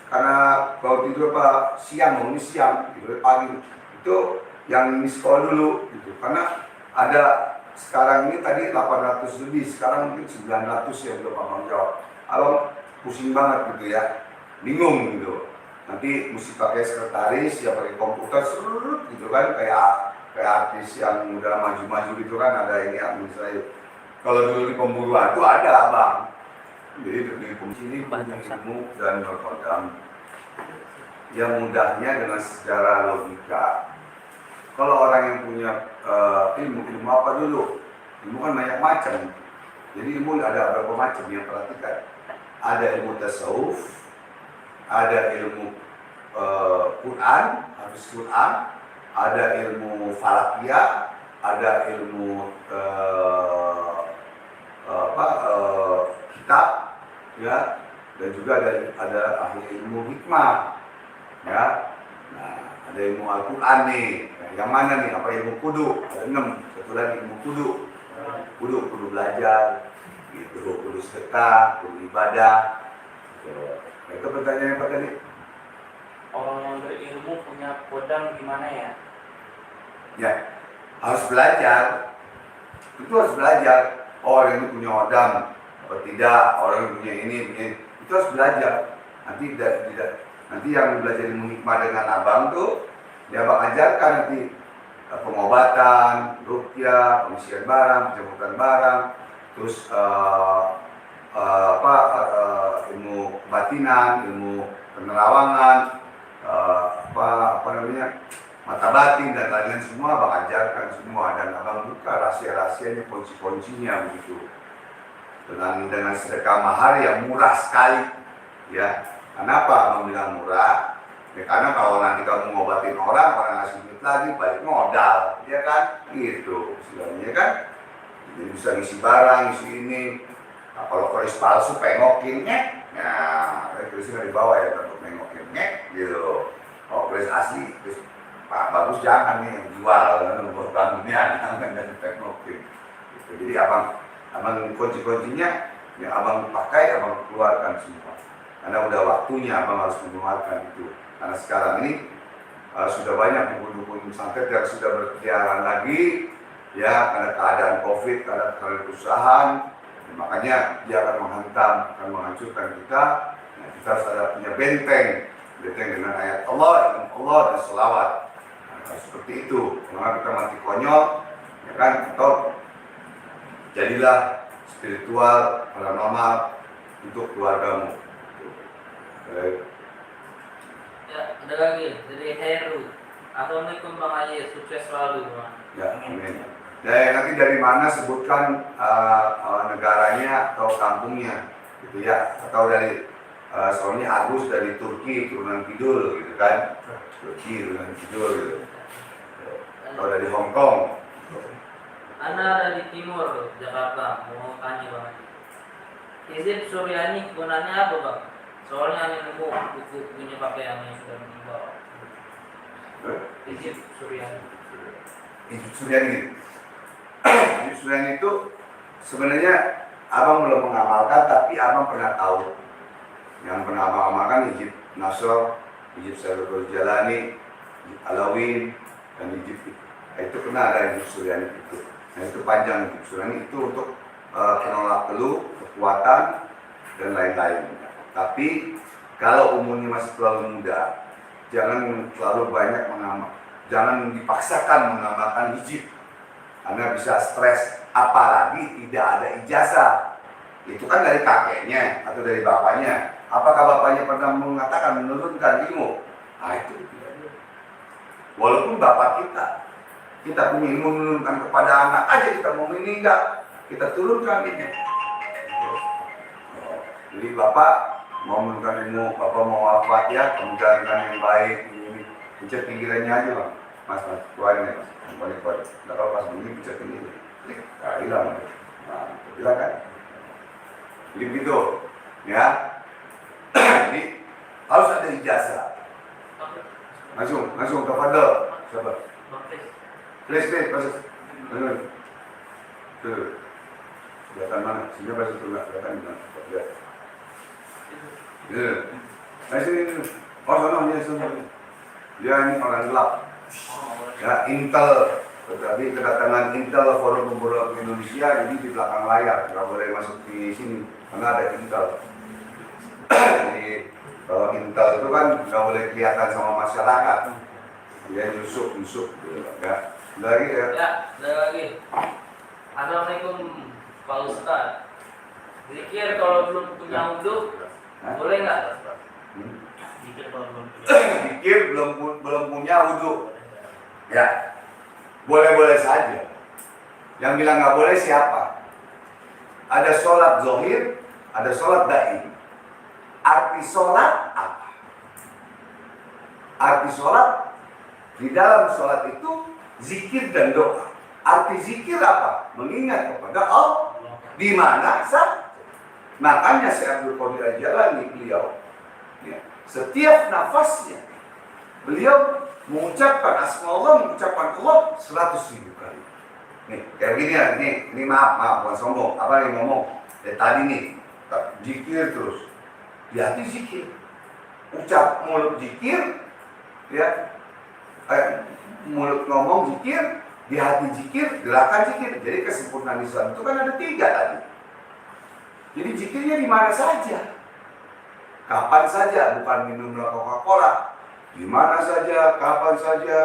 karena kalau tidur apa siang, mau siang, tidur pagi, itu yang miss call dulu, gitu. Karena ada sekarang ini tadi 800 lebih, sekarang mungkin 900 ya belum abang jawab. Abang pusing banget gitu ya, bingung gitu. Nanti mesti pakai sekretaris, ya pakai komputer, gitu kan, kayak artis yang udah maju-maju gitu kan, ada ini administratif. Kalau dulu di pemburuan itu ada abang. Jadi di sini punya ilmu dan berkodam. Yang mudahnya dengan secara logika. Kalau orang yang punya ilmu apa dulu? Ilmu kan banyak macam. Jadi ilmu ada berapa macam yang perhatikan. Ada ilmu tasawuf, ada ilmu Quran, habis Quran, ada ilmu falakiyah, ada ilmu kitab, ya, dan juga ada ahli ilmu hikmah, ya. Nah, ada ilmu Al-Quran nih. Nah, yang mana nih? Apa ilmu kudu? Ada 6. Satu lagi ilmu kudu. Kudu belajar, gitu. Kudu sedekah, kudu ibadah. Nah, itu pertanyaan apa tadi?
Orang yang berilmu punya kodam gimana ya?
Ya, harus belajar. Itu harus belajar. Oh, orang ini punya kodam, atau tidak? Orang yang punya ini. Itu harus belajar. Nanti yang belajar ilmu hikmah dengan abang tuh, dia abang ajarkan nanti pengobatan, ruqyah, pengisian barang, penjemputan barang, terus ilmu kebatinan, ilmu penerawangan, mata batin dan lain-lain semua abang ajarkan semua, dan abang buka rahasia-rahasianya, kunci-kuncinya begitu. Dengan sedekah mahar yang murah sekali, ya. Kenapa abang bilang murah? Ya, karena kalau nanti kamu ngobatin orang ngasih duit lagi, balik modal, ya kan? Gitu, istilahnya kan. Jadi bisa ngisi barang, ngisi ini. Nah, kalau keris palsu pengokin, nah, kerisnya di bawah ya, untuk pengokin, gitu. Kalau keris asli, keris Pak bagus jangan nih yang jual, buat bangunnya, jangan pengokin. Gitu. Jadi abang kunci-kuncinya yang abang pakai, abang keluarkan semua. Karena udah waktunya abang harus mengeluarkan itu. Karena sekarang ini sudah banyak dukun-dukun santet yang sudah berkeliaran lagi, ya, karena keadaan COVID, karena kesusahan, makanya dia akan menghantam, akan menghancurkan kita. Nah, kita harus ada punya benteng dengan ayat Allah, ilmu Allah dan selawat. Nah, seperti itu. Kalau kita mati konyol, ya kan, atau jadilah spiritual, paranormal untuk keluargamu.
Ya, ada lagi dari Heru. Assalamualaikum Bang Haji, sukses selalu Bang.
Ya, amin. Dan nanti dari mana sebutkan negaranya atau kampungnya, gitu ya, atau dari soalnya Agus dari Turki, turunan Kidul, gitu kan, Turki turunan Kidul, gitu. Atau dari Hong Kong.
Ana dari Timur, Jakarta, mau tanya Bang Haji. Izin Suryani gunanya apa Bang? Soalnya hanya nemu buku-bukunya pakaian yang sudah meninggal. Izin Suryani.
Izin Suryani. Izin Suryani itu sebenarnya abang belum mengamalkan, tapi abang pernah tahu. Yang pernah abang amalkan Izin Nasr, Izin Syariful Jalani, Izin Alawin, dan Izin itu pernah ada Izin Suryani itu. Nah itu panjang Izin Suryani itu untuk penolak teluh, kekuatan, dan lain-lain. Tapi kalau umurnya masih terlalu muda, jangan terlalu banyak jangan dipaksakan mengamalkan hijab, karena bisa stres. Apalagi tidak ada ijazah, itu kan dari kakeknya atau dari bapaknya. Apakah bapaknya pernah mengatakan menurunkan ilmu? Nah itu tidak. Walaupun bapak kita punya ilmu menurunkan kepada anak aja, kita mau meninggal, kita turunkan ini. Jadi bapak mau menurunkan ilmu, bapak mau wafat ya, menjalankan yang baik, ini pencet pinggirannya aja Bang, mas, keluarin ya mas, keluarin, nggak kalau pas bunyi pencet pinggiran, nah hilang, nah hilang kan, jadi begitu, ya, jadi harus ada ijazah, langsung tafadhol, sabar, please, masuk, tuh, kelihatan mana, sehingga masuk tuh nggak kelihatan mana, ya, sini, dia ini orang gelap, ya Intel, tetapi kedatangan Intel Forum Pemburuan Indonesia, jadi di belakang layar, nggak boleh masuk di sini, karena ada Intel. Jadi kalau Intel itu kan nggak boleh kelihatan sama masyarakat, dia nyusup, gitu, ya. Lagi ya.
Ya, ada lagi. Assalamualaikum Pak Ustadz, zikir kalau belum punya wudhu boleh nggak?
Jika kalau belum
Zikir belum punya wudhu, ya boleh-boleh saja. Yang bilang nggak boleh siapa? Ada sholat zohir, ada sholat da'i. Arti sholat apa? Arti sholat, di dalam sholat itu zikir dan doa. Arti zikir apa? Mengingat kepada Allah. Di mana saja. Makanya Syekh Abdul Qadir Al-Jilani beliau, ya, setiap nafasnya beliau mengucapkan asma Allah, mengucapkan Allah 100.000 kali. Nih, kayak begini ya, ini maaf, bukan sombong. Apa yang ngomong? Tadi nih, zikir terus. Di hati zikir. Ucap mulut zikir, ya. Mulut ngomong zikir, di hati zikir, gerakan zikir. Jadi kesempurnaan Islam itu kan ada 3 tadi. Jadi zikirnya di mana saja. Kapan saja, bukan minumlah Coca-Cola. Di mana saja, kapan saja.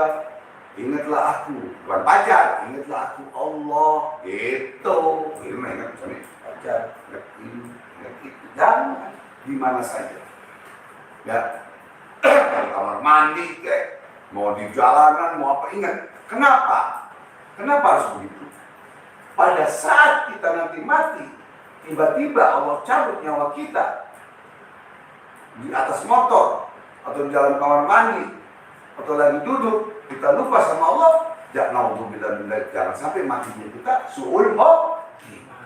Ingatlah aku, bukan pacar, ingatlah aku Allah. Gitu. Ini ingat misalnya pacar, ingat ini, ingat itu. Jangan, di mana saja. Ya, di kamar mandi, kayak mau di jalanan, mau apa, ingat. Kenapa? Kenapa harus begitu? Pada saat kita nanti mati, tiba-tiba Allah cabut nyawa kita di atas motor atau di dalam kamar mandi atau lagi duduk, kita lupa sama Allah, jangan sampai matinya kita suul khotimah.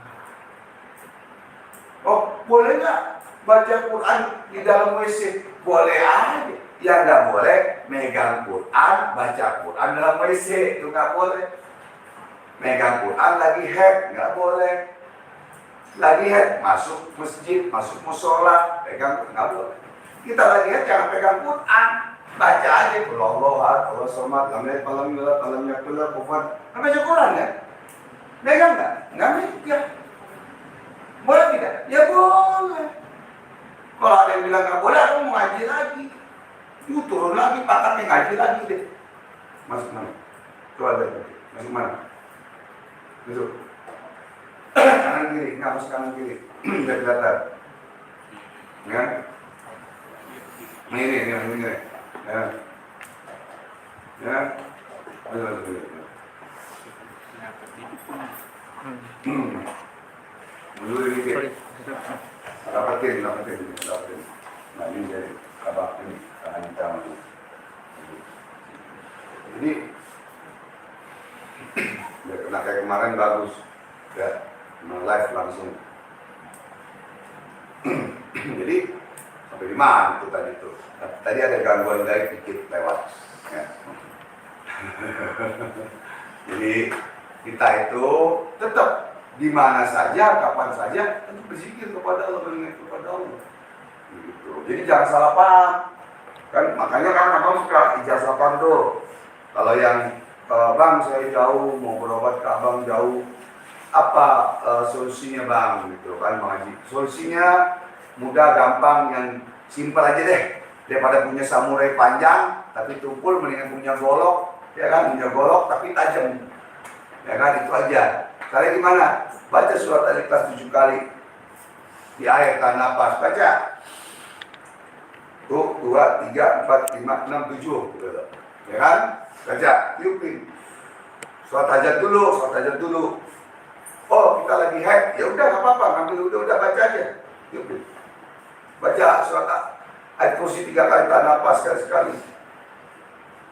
Oh, boleh nggak baca Quran di dalam WC? Boleh aja. Yang nggak boleh megang Quran, baca Quran dalam WC, itu nggak boleh. Megang Quran lagi hack, nggak boleh. Lagi hack, masuk masjid, masuk musola, pegang, nggak boleh. Kita lagi hack, jangan pegang Quran. Baca aja, Allah somad, lam yalid walam yulad walam yakul lahu kufuwan ahad. Baca Quran ya? Megang nggak? Nggak megang. Boleh tidak? Ya boleh. Kalau ada yang bilang nggak boleh, aku mau ngaji lagi. Yuk turun lagi, pakatnya ngaji lagi deh. Masuk mana? Coba lihat, masuk mana? Masuk. Kanan kiri, nggak masuk kanan kiri. Biar kelihatan. Ya? Ini. Ya. Ya. Masuk. Dulu ini dapatin. Nah ini dari kabak ini, tangan hitam. Jadi, nah kayak kemarin bagus, ya, live langsung. Jadi sampai di mana itu tadi tuh? Tadi ada gangguan dari dikit lewat. Ya. Jadi kita itu tetap di mana saja, kapan saja, tentu berzikir kepada Allah, mengingat kepada Allah. Gitu. Jadi jangan salah paham. Kan makanya kan abang suka ijazahkan tuh. Kalau yang bang saya jauh mau berobat ke abang jauh, apa solusinya bang? Gitu kan Bang Haji. Solusinya mudah, gampang, yang simpel aja deh. Daripada punya samurai panjang tapi tumpul, mendingan punya golok, ya kan? Punya golok tapi tajam. Ya kan, itu aja. Caranya gimana? Baca surat Al-Ikhlas 7 kali. Di akhir tahan napas, baca. Tuh, 2, 3, 4, 5, 6, 7. Gitu. Ya kan? Baca, tiupin. Surat hajat dulu. Oh, kita lagi hack. Ya udah, nggak apa-apa. Ngambil udah baca aja. Tiupin. Baca surat ayat kursi 3 kali, tahan napas sekali-sekali.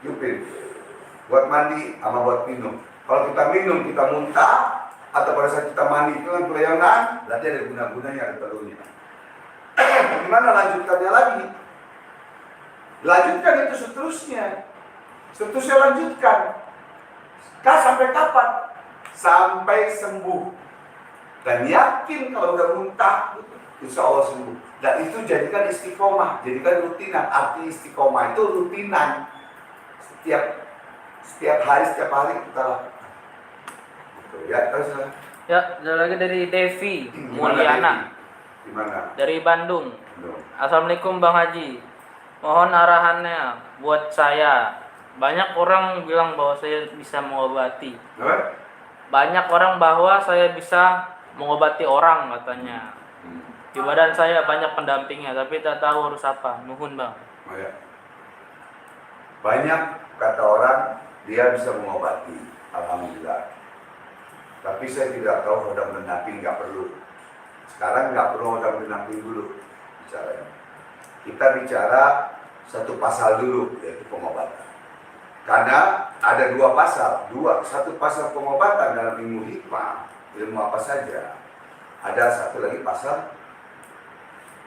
Tiupin. Buat mandi sama buat minum. Kalau kita minum, kita muntah, atau pada saat kita mandi itu kan kelayangan, berarti ada guna-gunanya, ada perlunya. Gimana lanjutkannya lagi? Lanjutkan itu seterusnya. Seterusnya lanjutkan. Sampai kapan? Sampai sembuh. Dan yakin kalau udah muntah, insya Allah sembuh. Dan itu jadikan istiqomah, jadikan rutinan. Arti istiqomah itu rutinan. Setiap hari kita lakukan. Ya, terus.
Ya, ada lagi dari Devi Mulyana.
Gimana?
Dari Bandung. Assalamualaikum Bang Haji. Mohon arahannya buat saya. Banyak orang bilang bahwa saya bisa mengobati.
Apa?
Banyak orang bahwa saya bisa mengobati orang katanya.
Hmm.
Di badan saya banyak pendampingnya, tapi tak tahu harus apa. Nuhun bang.
Oh, ya. Banyak kata orang dia bisa mengobati, alhamdulillah. Tapi saya tidak tahu hodam pendamping, nggak perlu. Sekarang nggak perlu hodam pendamping dulu bicaranya. Kita bicara satu pasal dulu, yaitu pengobatan. Karena ada dua pasal, satu pasal pengobatan dalam ilmu hikmah, ilmu apa saja. Ada satu lagi pasal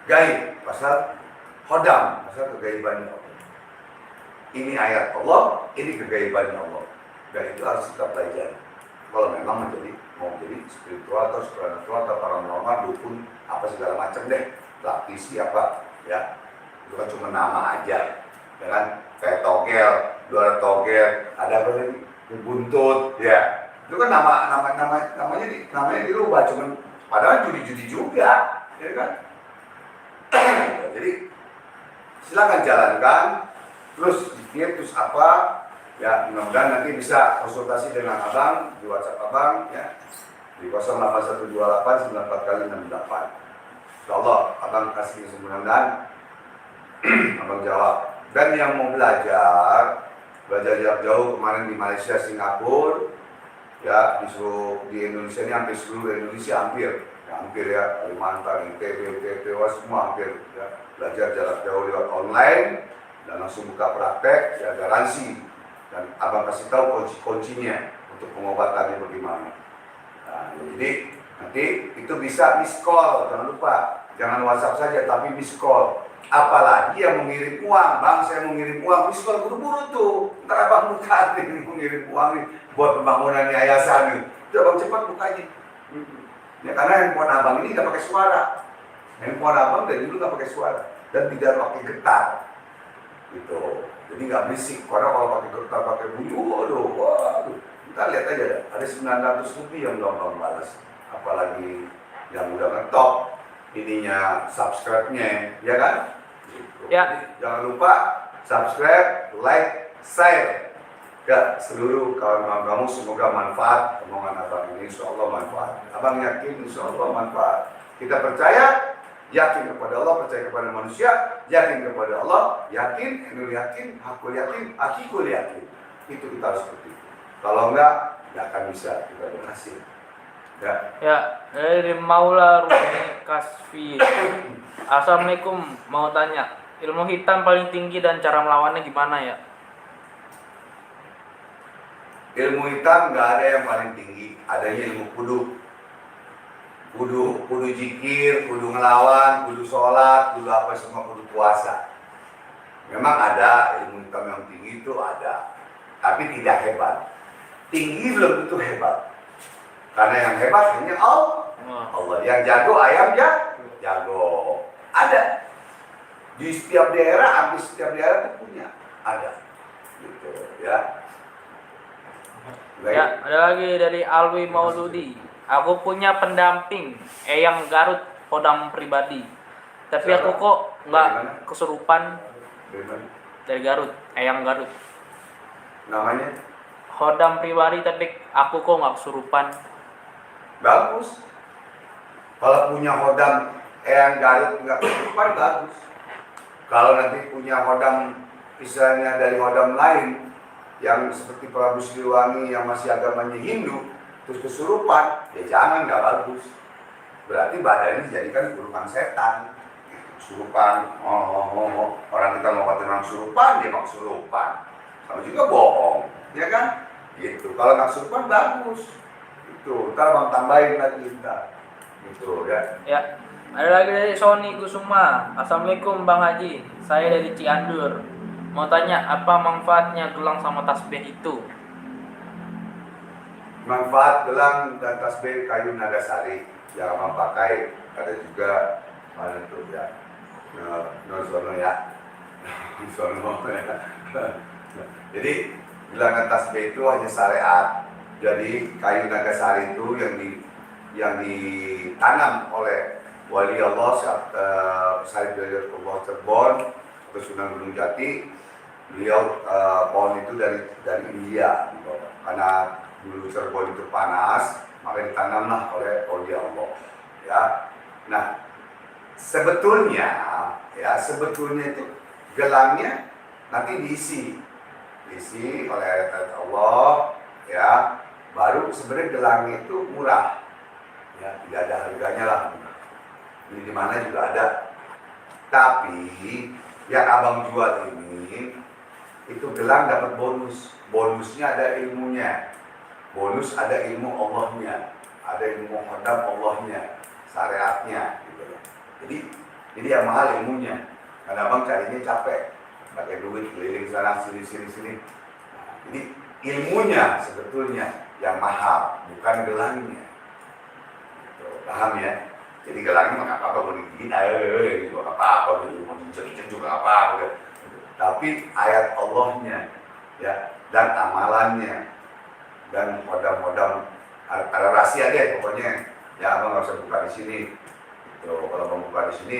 gaib, pasal hodam, pasal kegaiban Allah. Ini ayat Allah, ini kegaiban Allah. Dan itu harus kita pelajari. Kalau memang mau menjadi spiritual atau supernatural atau paranormal, dukun, apa segala macam deh, praktisi apa, ya. Itu kan cuma nama aja, ya kan? Kayak togel, luar togel, ada apa lagi? Buntut, ya. Itu kan namanya dirubah, cuman padahal judi-judi juga, ya kan? Jadi silakan jalankan, terus dikit, terus apa? Ya, mudah-mudahan nanti bisa konsultasi dengan abang di WhatsApp abang, ya, di 0812894468. Insyaallah abang kasih mudah-mudahan abang jawab. Dan yang mau belajar jarak jauh kemarin di Malaysia, Singapura, ya, di Indonesia ini hampir seluruh Indonesia hampir ya, Kalimantan, NTB, semua hampir, ya, belajar jarak jauh lewat online dan langsung buka praktek, ya, garansi. Dan abang kasih tahu kunci-kuncinya untuk pengobatannya bagaimana. Nah, jadi nanti itu bisa miss call, jangan lupa, jangan WhatsApp saja tapi miss call. Apalagi yang mengirim uang, bang saya mau ngirim uang, miss call buru-buru tuh. Ntar abang buka nih, mengirim uang nih buat pembangunan yayasan nih. Itu abang cepat bukanya. Ya, karena handphone abang ini nggak pakai suara. Handphone abang dari dulu nggak pakai suara dan tidak pakai getar. Gitu. Jadi nggak berisik. Karena kalau pakai getar, pakai bunyi, waduh. Kita lihat aja dah. Ada 900 lebih yang belum balas. Apalagi yang udah ngetop ininya, subscribe-nya, ya kan? Gitu.
Ya.
Jadi, jangan lupa subscribe, like, share. Ya, seluruh kawan-kawan kamu semoga manfaat omongan abang ini, insya Allah manfaat. Abang yakin insya Allah manfaat. Kita percaya, yakin kepada Allah, percaya kepada manusia, yakin kepada Allah, yakin, Enul yakin, Hakul yakin, Akikul yakin. Itu kita harus seperti itu. Kalau enggak akan bisa kita berhasil.
Ya, dari Maula Rukni Kasfi. Assalamualaikum, mau tanya, ilmu hitam paling tinggi dan cara melawannya gimana ya?
Ilmu hitam nggak ada yang paling tinggi, adanya ilmu kudu zikir, kudu ngelawan, kudu sholat, kudu apa semua, kudu puasa. Memang ada ilmu hitam yang tinggi itu ada, tapi tidak hebat. Tinggi belum tentu hebat, karena yang hebat hanya Allah. Yang jago ayam jago. Ada di setiap daerah, hampir setiap daerah itu punya, ada, gitu ya. Baik.
Ya, ada lagi dari Alwi Mauludi. Aku punya pendamping, Eyang Garut, hodam pribadi. Tapi
Siapa?
aku kok nggak
Dari mana?
kesurupan.
Bagaimana?
Dari Garut, Eyang Garut.
Namanya?
Hodam pribadi, tapi aku kok nggak kesurupan.
Bagus. Kalau punya hodam yang Garut nggak kesurupan, bagus. Kalau nanti punya hodam misalnya dari hodam lain yang seperti Prabu Siliwangi yang masih agamanya Hindu terus kesurupan, ya jangan, nggak bagus. Berarti badannya dijadikan kurukan setan. Kesurupan, orang kita mau kata orang kesurupan, dia mau kesurupan. Sama juga bohong, ya kan? Gitu. Kalau nggak kesurupan bagus. Itu, ntar bang tambahin lagi ntar. Gitu ya.
Ya, ada lagi dari Sony Kusuma. Assalamualaikum Bang Haji, saya dari Cianjur. Mau tanya, apa manfaatnya gelang sama tasbih itu?
Manfaat gelang dan tasbih kayu Nagasari yang abang pakai. Ada juga mana tuh ya, Nosono ya. Jadi gelang dan tasbih itu hanya syariat. Jadi kayu Nagasari itu yang ditanam oleh wali Allah Syarif Hidayatullah Cirebon ke Sunan Gunung Jati. Beliau pohon itu dari India, karena dulu Cirebon itu panas, maka ditanamlah oleh aulia Allah. Ya, nah sebetulnya itu gelangnya nanti diisi oleh ayat Allah, ya. Baru sebenarnya gelangnya itu murah, ya, tidak ada harganya lah. Ini di mana juga ada. Tapi yang abang jual ini itu gelang dapat bonus. Bonusnya ada ilmunya. Bonus ada ilmu Allahnya, ada ilmu hodam Allahnya, syariatnya gitu. Jadi yang mahal ilmunya. Karena abang carinya capek, pakai duit keliling sana sini. Nah, jadi ilmunya sebetulnya yang mahal, bukan gelangnya. Gitu, paham ya? Jadi gelangnya mah apa-apa mau digigit, gitu, apa-apa gitu, mau diinjek juga apa-apa. Tapi ayat Allahnya, ya, dan amalannya, dan hodam-hodam ada rahasia deh pokoknya. Ya abang nggak usah buka di sini. Gitu, kalau mau buka di sini,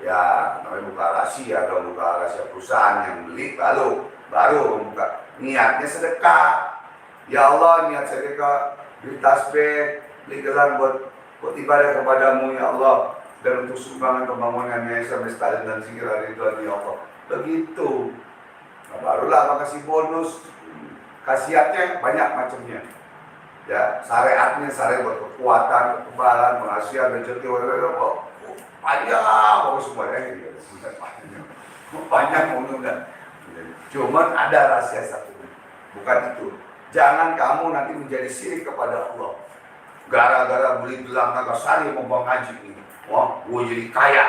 ya namanya buka rahasia atau buka rahasia perusahaan yang beli, baru membuka. Niatnya sedekah. Ya Allah, niat sedekah, beli tasbih, beli gelang buat ibadah kepadamu ya Allah, dan untuk sumbangan pembangunan Yayasan Lestari dan Zikir Ridwan ya Allah. Begitu. Nah, barulah abang kasih bonus. Khasiatnya banyak macamnya. Ya, syariat buat kekuatan, kekebalan, penghasilan, rezeki, panjang mau semuanya gitu. Banyak mudah. Cuman ada rahasia satu. Bukan itu. Jangan kamu nanti menjadi syirik kepada Allah. Gara-gara beli gelang Nagasari mau bawa ngaji ini, wah, gue jadi kaya.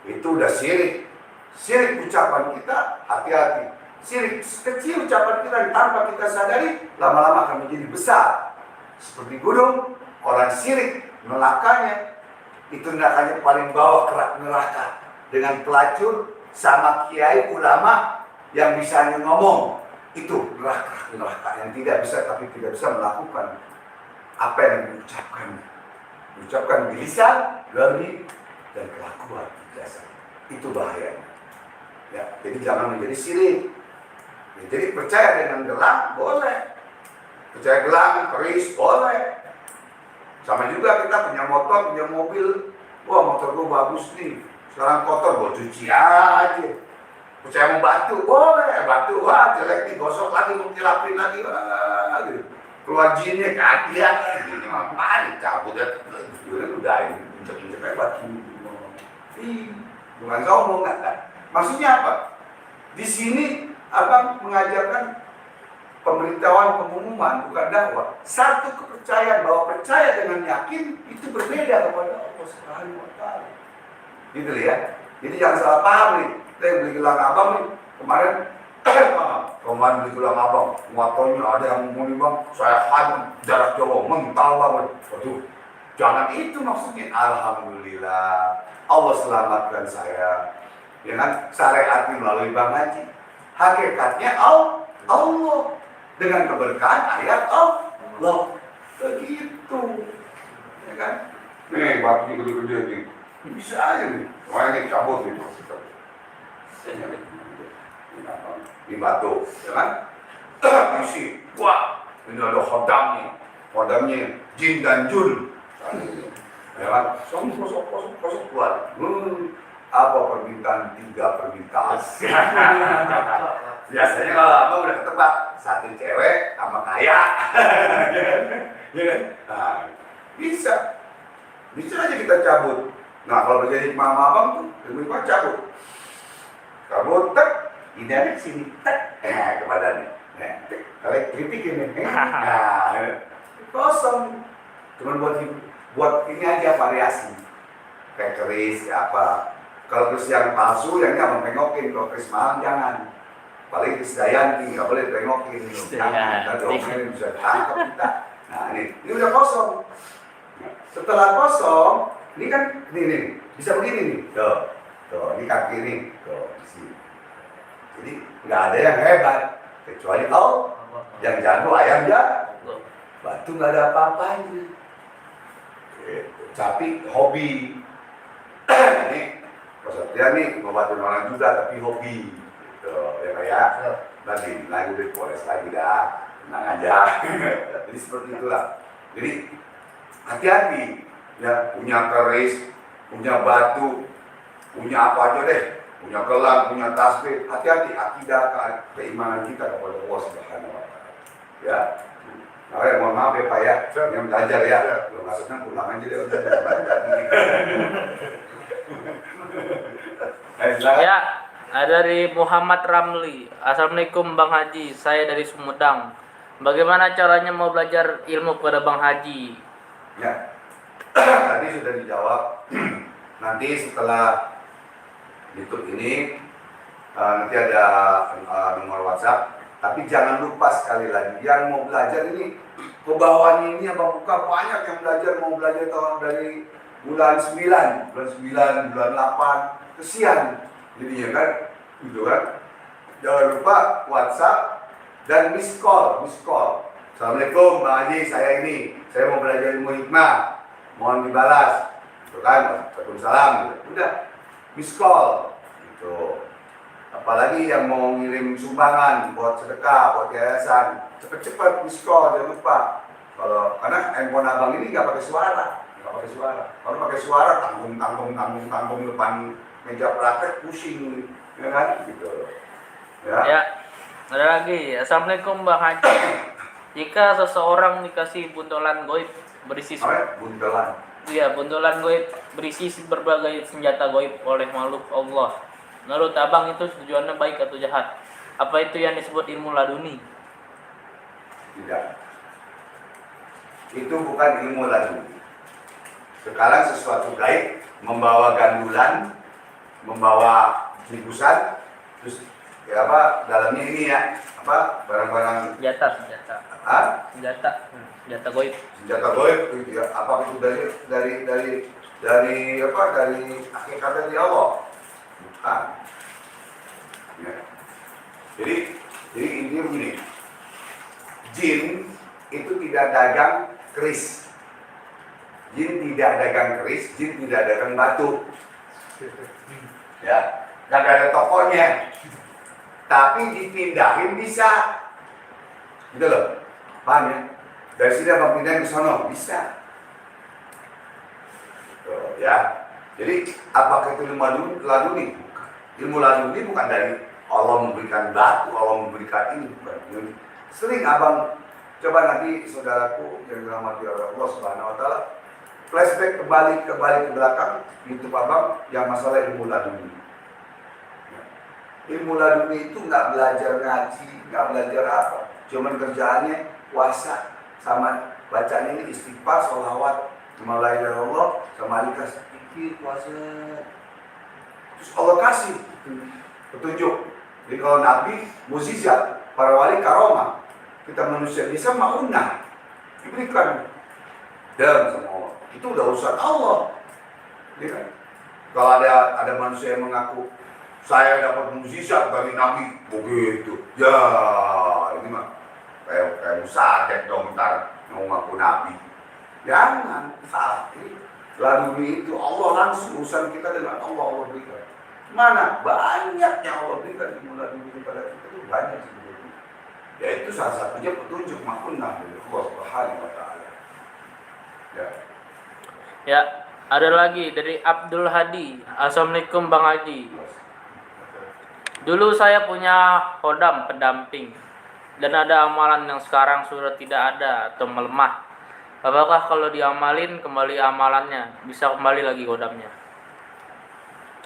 Itu udah syirik. Syirik ucapan kita, hati-hati. Syirik kecil ucapan kita tanpa kita sadari, lama-lama akan menjadi besar. Seperti gunung, orang syirik nerakanya, itu nerakanya paling bawah kerak neraka. Dengan pelacur sama kiai ulama yang bisa hanya ngomong, itu neraka yang tidak bisa, tapi tidak bisa melakukan apa yang diucapkan di lisan, lirik, dan kelakuan biasa. Itu bahayanya. Ya, jadi jangan menjadi syirik. Ya, jadi percaya dengan gelang boleh, percaya gelang keris boleh. Sama juga kita punya motor, punya mobil. Wah, motor gua bagus nih. Sekarang kotor, gua cuci aja. Percaya mau batu boleh, batu wah jelek nih, gosok lagi, mau dilapin lagi, wah, gitu. Keluar jinnya kaki ya, ini mah panik, cabut ya, udah ini, injek-injek kayak batu. Bukan sombong kan? Maksudnya apa? Di sini abang mengajarkan pemberitahuan, pengumuman, bukan dakwah. Satu kepercayaan, bahwa percaya dengan yakin itu berbeda kepada Allah Subhanahu wa Ta'ala. Gitu ya. Jadi jangan salah paham nih. Kita yang beli gelang abang nih kemarin beli gelang abang, motornya ada yang mau nih bang, saya hantam jarak jauh, mental banget. Waduh, jangan itu maksudnya. Alhamdulillah, Allah selamatkan saya. Ya kan, syariat melalui Bang Haji. Hakikatnya Allah dengan keberkahan ayat Allah. Begitu, ya kan? Nih batu gede-gede nih, bisa aja nih. Orang yang cabut itu. Ini batu, ya kan? Isi, wah, ini ada hodamnya, jin dan jun. Ya kan? Kosong keluar. Apa permintaan 3 permintaan? Biasanya kalau abang udah ketebak, satu cewek sama kaya. Ya kan? Nah, bisa aja kita cabut. Nah, kalau terjadi mama abang tuh, lebih baik cabut. Cabut, tek, ini ada di sini, tek, ke badannya. Nah, tek, kalau kritik ini, nah, kosong. Cuman buat ini aja variasi. Kayak keris, apa. Kalau keris yang palsu, yang abang pengokin. Kalau keris mahal, jangan. Paling keris Dayanti, nggak boleh pengokin. Kita doangin, bisa tangkap kita. Nah, ini udah kosong. Nah, setelah kosong, ini kan, ini, bisa begini nih. Tuh, ini kaki ini. Tuh, di sini. Jadi, nggak ada yang hebat. Kecuali kau, yang jago ayam ya. Batu nggak ada apa-apanya. Tapi hobi. Ini, Satria nih, ngobatin orang juga, tapi hobi. Gitu, ya kayak, nanti udah poles lagi dah. Tenang aja. Jadi seperti itulah. Jadi hati-hati ya, punya keris, punya batu, punya apa aja deh, punya gelang, punya tasbih, hati-hati akidah keimanan kita kepada Allah Subhanahu wa taala. Ya. Nah, mohon maaf ya Pak ya, yang belajar ya, belum maksudnya pulang aja deh.
Ya, ada dari Muhammad Ramli. Assalamualaikum Bang Haji, saya dari Sumedang. Bagaimana caranya mau belajar ilmu kepada Bang Haji?
Ya, tadi sudah dijawab. Nanti setelah YouTube ini nanti ada nomor WhatsApp. Tapi jangan lupa sekali lagi, yang mau belajar ini kebawahan ini Abang buka banyak yang mau belajar tahun dari bulan 9, bulan 8, kesian jadinya kan, gitu kan. Jangan lupa WhatsApp dan miss call. Assalamualaikum Bang Haji, saya mau belajar ilmu hikmah, mohon dibalas, gitu kan, Waalaikumsalam, gitu. Udah, miss call, gitu. Apalagi yang mau ngirim sumbangan buat sedekah, buat yayasan, cepet-cepet miss call, jangan lupa. Karena handphone abang ini nggak pakai suara. Kalau pakai suara tanggung depan meja praktek pusing, ya kan? Gitu.
Ya, ada lagi. Assalamualaikum Bang Haji. Jika seseorang dikasih buntelan goib berisi
buntelan.
Iya, buntelan goib berisi berbagai senjata goib oleh makhluk Allah. Menurut Abang itu tujuannya baik atau jahat? Apa itu yang disebut ilmu laduni?
Tidak. Itu bukan ilmu laduni. Sekarang sesuatu gaib membawa gandulan, membawa bungkusan, terus ya apa dalamnya ini ya barang-barang senjata goib. Senjata goib gitu ya. Apa itu dari hakikat dari Allah? Bukan. Ya. Jadi intinya begini. Jin itu tidak dagang keris. Jin tidak dagang keris, jin tidak dagang batu. Ya, nggak ada tokonya. Tapi dipindahin bisa. Gitu loh. Paham ya? Dari sini abang pindahin ke sono, bisa. Tuh, ya. Jadi apakah itu ilmu laduni? Bukan. Ilmu laduni bukan dari Allah memberikan batu, Allah memberikan ini, bukan. Sering abang coba nanti saudaraku yang dirahmati oleh Allah Subhanahu wa taala, flashback kembali ke belakang YouTube abang yang masalah ilmu laduni. Ilmu laduni itu nggak belajar ngaji, nggak belajar apa, cuman kerjaannya puasa sama bacanya ini istighfar, sholawat, sama la ilaha illallah, sama dikasih pikir puasa. Terus Allah kasih petunjuk. Jadi kalau Nabi mukjizat, para wali karomah, kita manusia bisa maunah diberikan dan sama Allah. Itu udah urusan Allah. Ya kan? Kalau ada manusia yang mengaku saya dapat mukjizat dari Nabi begitu, ya ini mah kayak musadet dong ntar mau ngaku Nabi. Jangan salah. Lalu itu Allah langsung urusan kita dengan Allah berikan. Mana banyaknya Allah berikan ilmu kepada kita itu banyak sebetulnya. Ya itu salah satunya petunjuk makunah dari Allah Subhanahu wa taala.
Ya, ada lagi dari Abdul Hadi. Assalamualaikum Bang Haji. Dulu saya punya hodam pendamping dan ada amalan yang sekarang sudah tidak ada atau melemah. Apakah kalau diamalin kembali amalannya bisa kembali lagi hodamnya?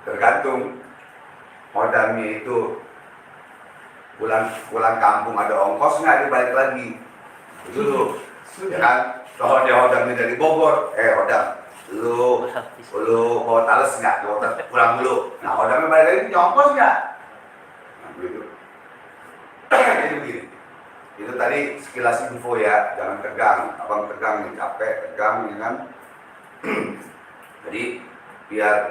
Tergantung hodamnya itu pulang kampung ada ongkos nggak dibalik lagi dulu, ya kan? Kalau dia hodamnya dari Bogor, lu bawa tales nggak? Pulang dulu. Nah hodamnya balik lagi punya ongkos nggak? Nah begitu. Jadi begini. Itu tadi sekilas info ya, jangan tegang. Abang tegang nih, capek, tegang, ya kan? Jadi biar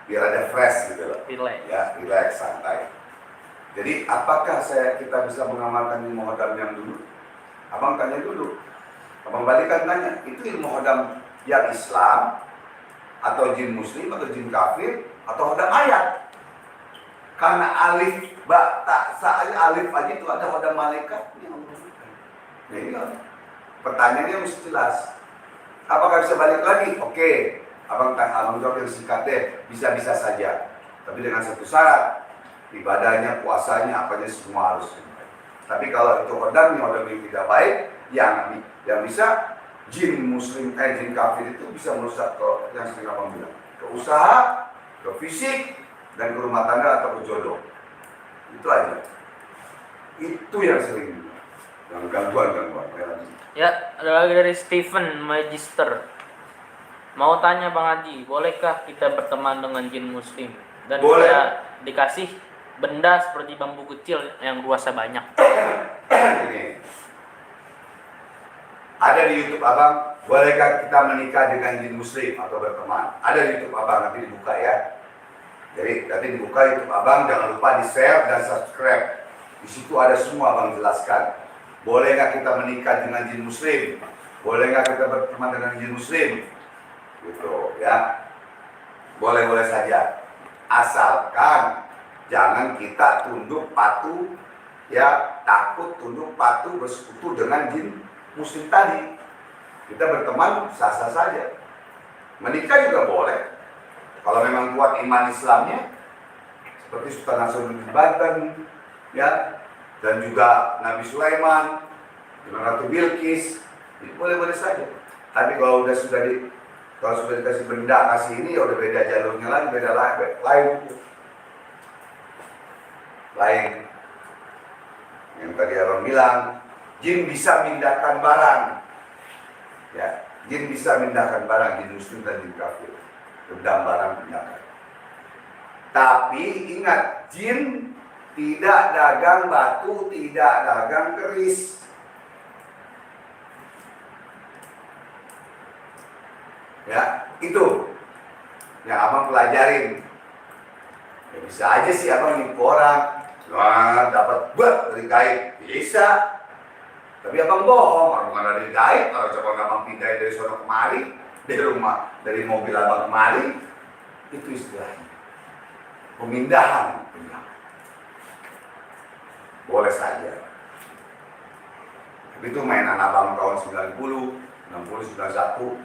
ada fresh gitu loh. Ya, relax, santai. Jadi apakah kita bisa mengamalkan ilmu hodam yang dulu? Abang tanya dulu. Abang balikan tanya, itu ilmu hodam yang Islam atau jin muslim atau jin kafir atau hodam ayat? Karena alif, ba, ta, sa, alif aja itu ada hodam malaikat. Nah ini kan pertanyaannya mesti jelas. Apakah bisa balik lagi? Oke, abang jawab yang singkat deh, bisa-bisa saja. Tapi dengan satu syarat, ibadahnya, puasanya, apanya semua harus. Tapi kalau itu kodamnya udah tidak baik, yang bisa jin muslim, jin kafir itu bisa merusak ke yang sering abang bilang, ke usaha, ke fisik, dan ke rumah tangga atau ke jodoh. Itu aja. Itu yang sering, yang gangguan-gangguan.
Ya, ada lagi dari Stephen Magister. Mau tanya Bang Haji, bolehkah kita berteman dengan jin muslim? Dan
Boleh.
kita dikasih benda seperti bambu kecil yang luasnya banyak.
Ini. Ada di YouTube abang, bolehkah kita menikah dengan jin muslim atau berteman? Ada di YouTube abang, nanti dibuka ya. Jadi nanti dibuka YouTube abang, jangan lupa di share dan subscribe. Di situ ada semua abang jelaskan. Boleh nggak kita menikah dengan jin muslim? Boleh nggak kita berteman dengan jin muslim? Gitu ya. Boleh-boleh saja. Asalkan jangan kita tunduk patuh, ya takut tunduk patuh bersekutu dengan jin muslim tadi. Kita berteman sah-sah saja. Menikah juga boleh. Kalau memang kuat iman Islamnya, seperti Sultan Nasruddin Banten, ya, dan juga Nabi Sulaiman, dengan Ratu Bilqis, boleh-boleh saja. Tapi kalau sudah dikasih benda, kasih ini, ya udah beda jalurnya lagi, beda lain. Yang tadi abang bilang, jin bisa mindahkan barang, ya, jin bisa mindahkan barang, jin muslim dan jin kafir, benda barang pindahkan. Tapi ingat, jin tidak dagang batu, tidak dagang keris. Ya, itu yang abang pelajarin. Ya, bisa aja sih abang nipu orang, dapat buat dari gaib, bisa. Tapi abang bohong, abang ada dari gaib, kalau coba abang pindahin dari sono kemari, dari mobil abang kemari, itu istilahnya pemindahan. Boleh saja. Tapi itu mainan abang tahun 90, 60, 91.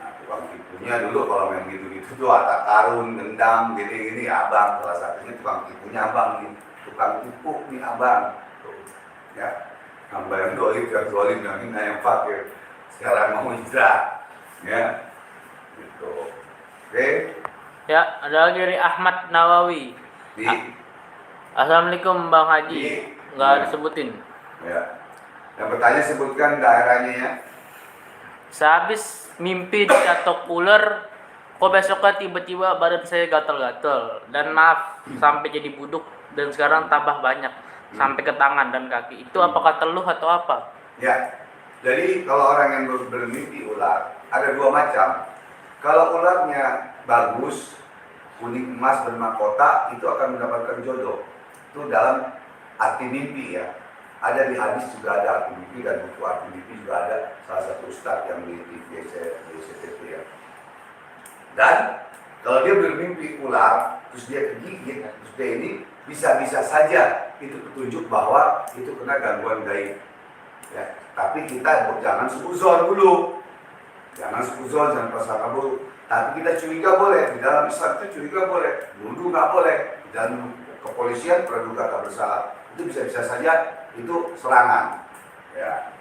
Nah, tukang tipunya dulu kalau main gitu-gitu tuh harta karun, gendam, gini-gini abang. Salah satunya tukang tipunya abang nih. Tukang tipu nih abang. Tuh. Ya, hamba yang dolim, yang hina, yang fakir. Sekarang mau hijrah. Ya, gitu. Oke.
Ya, ada lagi dari Ahmad Nawawi. Assalamualaikum Bang Haji. Nggak disebutin.
Ya. Yang bertanya sebutkan daerahnya ya.
Sehabis mimpi dicatok ular, kok besoknya tiba-tiba badan saya gatal-gatal. Dan maaf, sampai jadi buduk dan sekarang tambah banyak. Sampai ke tangan dan kaki. Itu apakah teluh atau apa?
Ya. Jadi kalau orang yang bermimpi ular, ada dua macam. Kalau ularnya bagus, kuning emas bermahkota, itu akan mendapatkan jodoh. Itu dalam arti mimpi ya. Ada di hadis juga ada arti mimpi, dan buku arti mimpi juga ada salah satu ustadz yang di TV SCTV ya. Dan kalau dia bermimpi ular, terus dia kegigit, terus dia ini bisa-bisa saja itu petunjuk bahwa itu kena gangguan gaib. Ya, tapi kita jangan suzon dulu. Jangan suzon, jangan prasangka buruk. Tapi kita curiga boleh, di dalam Islam itu curiga boleh, nuduh nggak boleh, dan kepolisian praduga tak bersalah. Itu bisa-bisa saja itu serangan. Ya.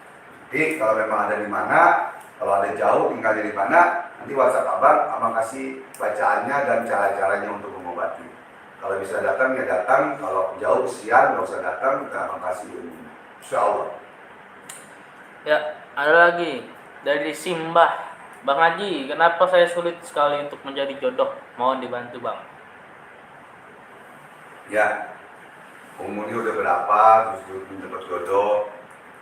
Jadi kalau memang ada di mana, kalau ada jauh tinggalnya di mana, nanti WhatsApp abang kasih bacaannya dan cara-caranya untuk mengobati. Kalau bisa datang ya datang, kalau jauh siang nggak usah datang, kita abang kasih ilmu. Insya Allah.
Ya, ada lagi dari Simbah. Bang Haji, kenapa saya sulit sekali untuk menjadi jodoh? Mohon dibantu Bang.
Ya, umurnya udah berapa, terus dapat jodoh.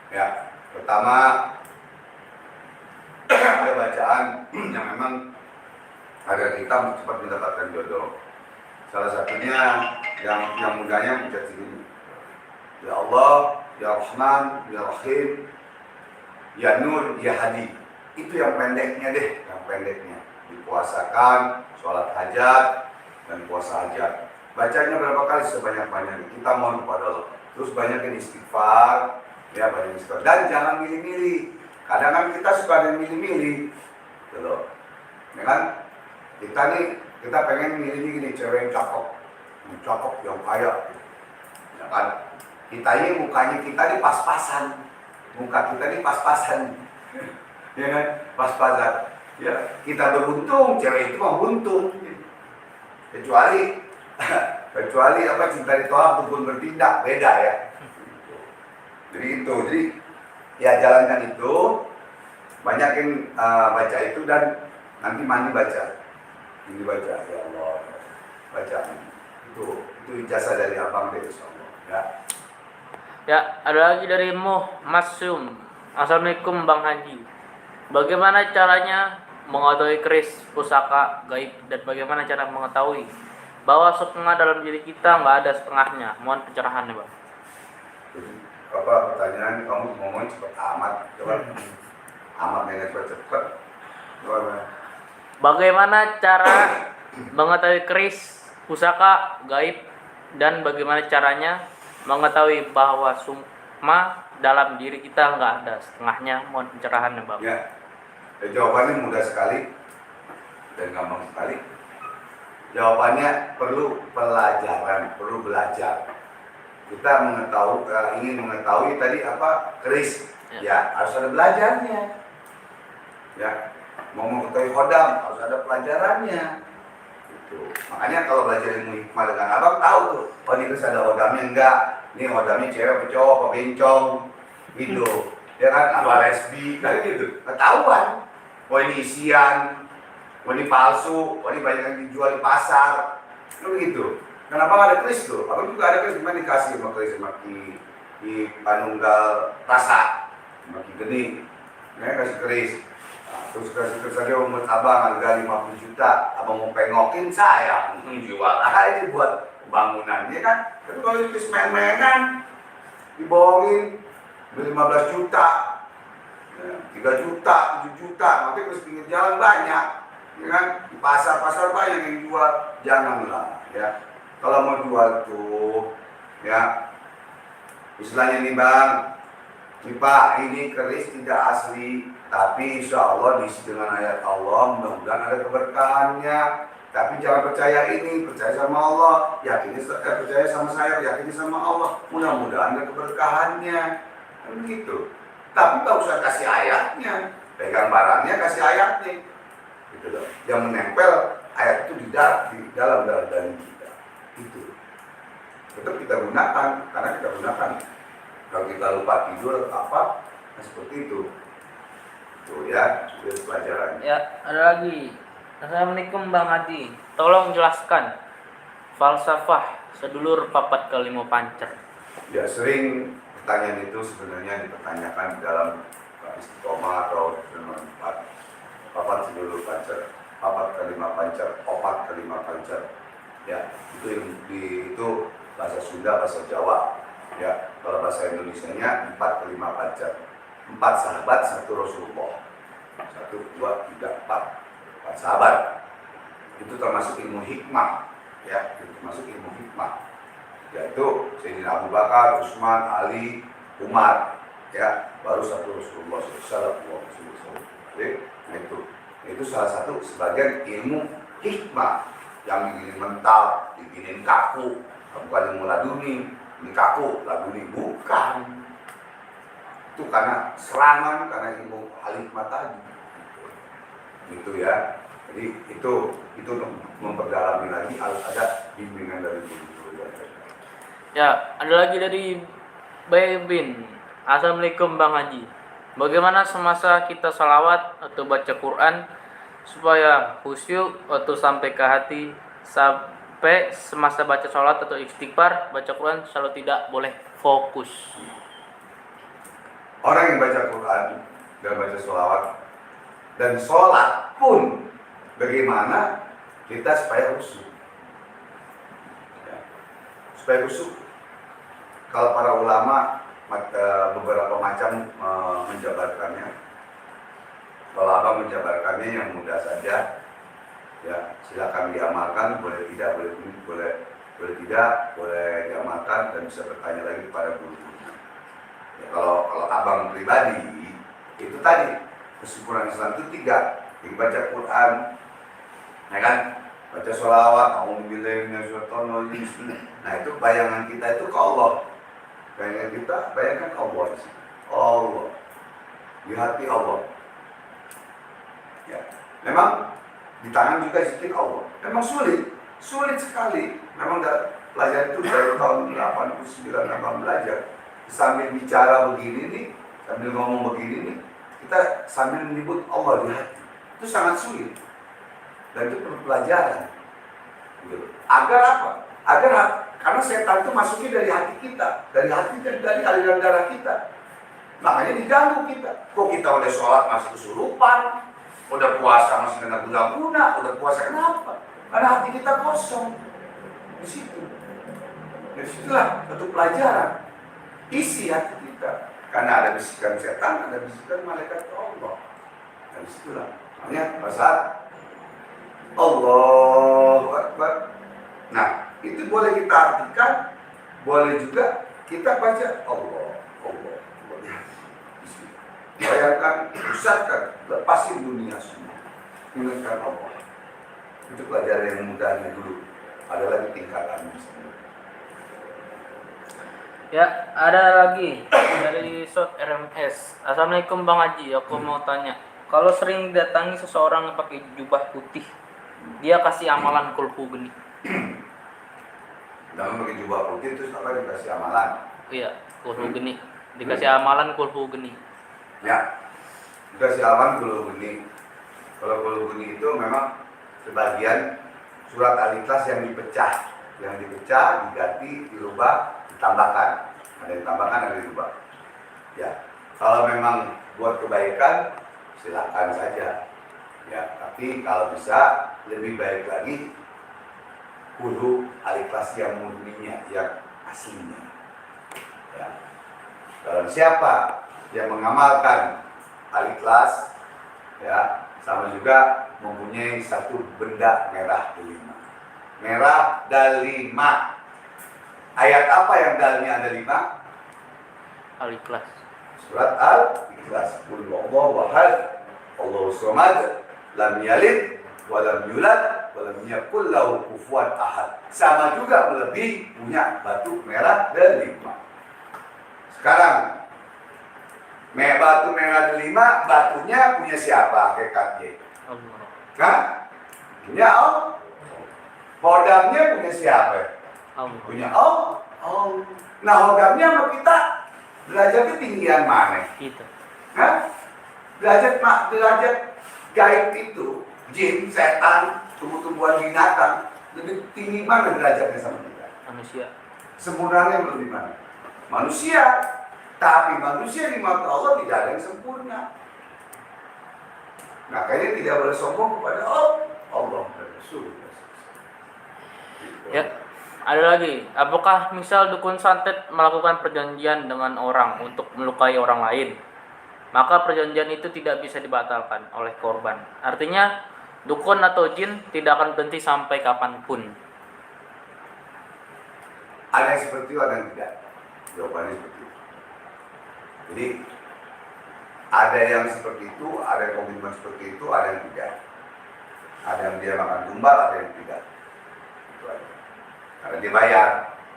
Ya, pertama ada bacaan yang memang agar kita cepat mendapatkan jodoh. Salah satunya yang mudahnya mencet ini. Ya Allah, Ya Rahman, Ya Rahim, Ya Nur, Ya Hadi. Itu yang pendeknya deh, yang pendeknya. Dipuasakan, sholat hajat, dan puasa hajat. Bacanya berapa kali? Sebanyak-banyaknya. Kita mohon kepada Allah. Terus banyakin istighfar, ya banyak istighfar. Dan jangan milih-milih. Kadang kan kita suka ada milih-milih. gitu loh. Ya kan? Kita pengen milih gini cewek yang cakep, yang kaya, ya kan? Kita ini mukanya kita ini pas-pasan, muka kita ini pas-pasan, ya kan? Pas-pasan. Ya, kita beruntung, cewek itu mah buntung. Kecuali apa cinta ditolak pun bertindak beda ya. Jadi ya jalankan itu, banyakin baca itu dan nanti mandi baca. Ini baca ya Allah, baca itu ijazah dari abang deh insya Allah ya.
Ya, ada lagi dari Masum. Assalamualaikum Bang Haji. Bagaimana caranya mengetahui keris pusaka gaib dan bagaimana cara mengetahui bahwa setengah dalam diri kita nggak ada setengahnya? Mohon pencerahannya, Bang.
Jadi, apa pertanyaan kamu ngomong cepet amat, coba amat nenek cepet, coba.
Bagaimana cara mengetahui keris pusaka gaib dan bagaimana caranya mengetahui bahwa sukma dalam diri kita nggak ada setengahnya? Mohon pencerahannya, Bang.
Ya, jawabannya mudah sekali dan gampang sekali. Jawabannya perlu pelajaran, perlu belajar. Kita ingin mengetahui tadi apa keris, ya harus ada belajarnya. Ya, mau mengetahui hodam harus ada pelajarannya. Gitu. Makanya kalau belajar ilmu hikmah dengan abang tahu tuh, oh ini keris ada hodamnya enggak? Ini hodamnya cewek apa cowok apa bencong, gitu. Ya kan, apa lesbi, kan gitu. Ketahuan. Oh ini isian, oh ini palsu, oh ini banyak yang dijual di pasar, itu begitu. Kenapa nggak ada keris tuh? Abang juga ada keris, cuma dikasih sama keris sama di Panunggal Rasa, sama Ki Geni, ya kasih keris. Nah, terus kasih keris aja umur abang harga 50 juta, abang mau pengokin saya, jual aja buat bangunannya kan. Tapi kalau keris main-mainan, dibohongin, beli 15 juta. 3 juta, 7 juta, makanya terus pinggir jalan banyak, ya kan? Di pasar-pasar banyak yang jual, janganlah, ya. Kalau mau jual tuh, ya, istilahnya nih bang, nih pak, ini keris tidak asli, tapi insya Allah diisi dengan ayat Allah, mudah-mudahan ada keberkahannya. Tapi jangan percaya ini, percaya sama Allah, percaya sama saya, yakini sama Allah, mudah-mudahan ada keberkahannya, kan begitu. Tapi tak usah kasih ayatnya, pegang barangnya kasih ayatnya, gitu loh. Yang menempel ayat itu di dalam diri kita, itu tetap kita gunakan, karena kita gunakan. Kalau kita lupa tidur atau apa, nah seperti itu. Tuh ya, sudah pelajaran.
Ya, ada lagi. Assalamualaikum Bang Adi. Tolong jelaskan falsafah sedulur papat kelima pancer.
Ya sering pertanyaan itu sebenarnya dipertanyakan di dalam istiqomah atau papat sedulur pancer, papat kelima pancer, opat kelima pancer. Ya, itu bahasa Sunda, bahasa Jawa. Ya, kalau bahasa Indonesianya 4 ke 5 pancer. 4 sahabat, 1 Rasulullah. 1, 2, 3, 4 sahabat. Itu termasuk ilmu hikmah. Ya, itu termasuk ilmu hikmah. Yaitu Sayyidina Abu Bakar, Utsman, Ali, Umar, ya, baru 1 Rasulullah SAW. Nah itu salah satu sebagian ilmu hikmah yang diginin mental, diginin kaku, bukan ilmu laduni, ini kaku, laduni bukan. Itu karena serangan, karena ilmu hikmah tadi. Gitu ya. Jadi itu memperdalami lagi harus ada bimbingan dari guru.
Ya, ada lagi dari Baybin. Assalamualaikum Bang Haji. Bagaimana semasa kita salawat atau baca Quran supaya khusyuk atau sampai ke hati, sampai semasa baca sholat atau istighfar, baca Quran selalu tidak boleh fokus.
Orang yang baca Quran dan baca sholawat dan sholat pun bagaimana kita supaya khusyuk. Supaya khusyuk. Kalau para ulama beberapa macam menjabarkannya. Kalau abang menjabarkannya yang mudah saja, ya silakan diamalkan. Boleh tidak, boleh tidak, boleh diamalkan dan bisa bertanya lagi kepada guru. Ya, kalau abang pribadi itu tadi kesimpulan Islam itu 3. baca Quran, ya kan? Baca sholawat, Alhamdulillah, nah itu bayangan kita itu ke Allah. Bayangan kita, bayangkan Allah. Allah. Di hati Allah. Ya. Memang di tangan juga zikir Allah. Memang sulit sekali. Memang pelajar itu dari tahun 89 memang belajar. Sambil bicara begini nih, sambil ngomong begini nih, kita sambil menyebut Allah di hati. Itu sangat sulit. Dan itu perlu pelajaran. Gitu. Agar apa? Karena setan itu masuknya dari hati kita, dari aliran darah kita. Makanya diganggu kita. Kok kita udah sholat masih kesurupan, udah puasa masih kena guna-guna, udah puasa kenapa? Karena hati kita kosong. Di situ. Dari situlah satu pelajaran. Isi hati kita. Karena ada bisikan setan, ada bisikan malaikat Allah. Dari situlah. Makanya pada saat Allahu Akbar. Nah, itu boleh kita artikan, boleh juga kita baca Allah. Bayangkan, pusatkan, lepasin dunia semua. Ingatkan Allah. Itu pelajaran yang mudahnya dulu. Ada lagi tingkatannya.
Ya, ada lagi dari Shot RMS. Assalamualaikum Bang Haji, aku mau tanya. Kalau sering datangi seseorang yang pakai jubah putih, dia kasih amalan kulhu geni.
Dalam pakai jubah putih itu apa dikasih amalan?
Iya, kulhu geni. Dikasih amalan kulhu geni.
Ya, dikasih amalan kulhu geni. Kalau kulhu geni itu memang sebagian surat Al-Ikhlas yang dipecah, diganti, dirubah, ditambahkan. Ada yang tambahkan, ada yang dirubah. Ya, kalau memang buat kebaikan, silakan saja. Ya, tapi kalau bisa lebih baik lagi kulhu Al-Ikhlas yang murninya, yang aslinya. Ya. Kalau siapa yang mengamalkan Al-Ikhlas, ya, sama juga mempunyai satu benda merah delima. Merah delima. Ayat apa yang dalnya ada 5?
Al-Ikhlas.
Surat Al-Ikhlas. Qul huwallahu ahad, Allahus samad, lam yalid wa lam yulad wa lam yakul lahu kufuwan ahad. Sama juga lebih punya batu merah delima. Sekarang batu merah delima, batunya punya siapa? Hakikatnya.
Allah.
Kan? Punya Allah. Hodamnya punya siapa?
Allah.
Punya Allah. Nah, hodamnya sama kita derajatnya tinggian mana?
Kita.
Hah? Derajat gaib itu, jin, setan, tumbuh-tumbuhan binatang, lebih tinggi mana derajatnya sama kita?
Manusia.
Sempurnanya lebih mana? Manusia. Tapi manusia di mata Allah tidak ada yang sempurna. Makanya tidak boleh sombong kepada Allah dan Rasul.
Ya, ada lagi. Apakah misal dukun santet melakukan perjanjian dengan orang untuk melukai orang lain, maka perjanjian itu tidak bisa dibatalkan oleh korban. Artinya, dukun atau jin tidak akan berhenti sampai kapanpun.
Ada yang seperti itu, ada yang tidak. Jawabannya seperti itu. Jadi, ada yang seperti itu, ada yang komitmen seperti itu, ada yang tidak. Ada yang dia makan tumbal, ada yang tidak. Itu aja. Karena dia bayar,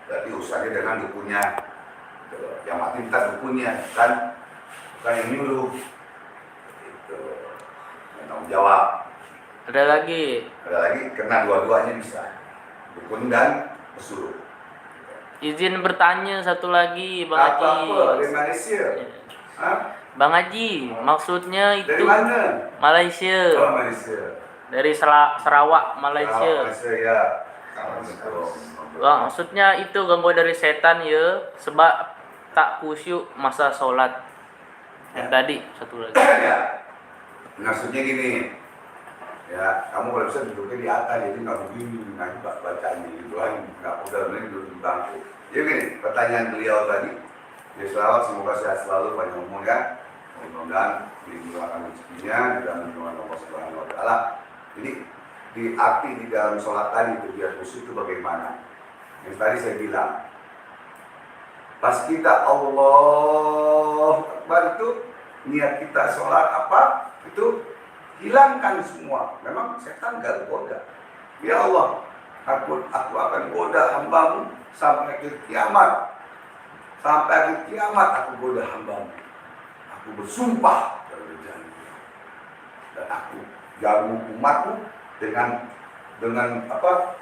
berarti urusannya dengan dukunnya. Yang mati minta dukunnya, bukan yang nyuruh. Itu yang tanggung jawab.
Ada lagi.
Kena dua-duanya bisa. Dukun dan pesuruh.
Izin bertanya satu lagi, Bang Haji.
Apa? Dari Malaysia? Hah?
Bang Haji, maksudnya itu
Dari mana?
Malaysia.
Oh, Malaysia.
Dari Sarawak, Malaysia.
Malaysia, ya.
Bang, maksudnya itu gangguan dari setan ya, sebab tak khusyuk masa sholat. Yang tadi satu lagi.
Ya. Maksudnya gini, ya, kamu kalau bisa duduknya di atas, jadi nggak begini, nanti bacanya gitu kan, nggak udah ini duduk di bangku. Jadi gini, pertanyaan beliau tadi, ya selawat semoga sehat selalu, panjang umur ya, mudah-mudahan dimudahkan rezekinya dan lindungan Allah Subhanahu Wa Taala. Jadi di arti di dalam sholat tadi itu biar khusyuk itu bagaimana? Yang tadi saya bilang, pas kita Allah Akbar itu niat kita sholat apa? Itu hilangkan semua. Memang setan gak goda. Ya Allah, aku akan goda hambamu sampai akhir kiamat. Sampai akhir kiamat aku goda hambamu. Aku bersumpah berjanji. Dan aku ganggu umatmu dengan apa?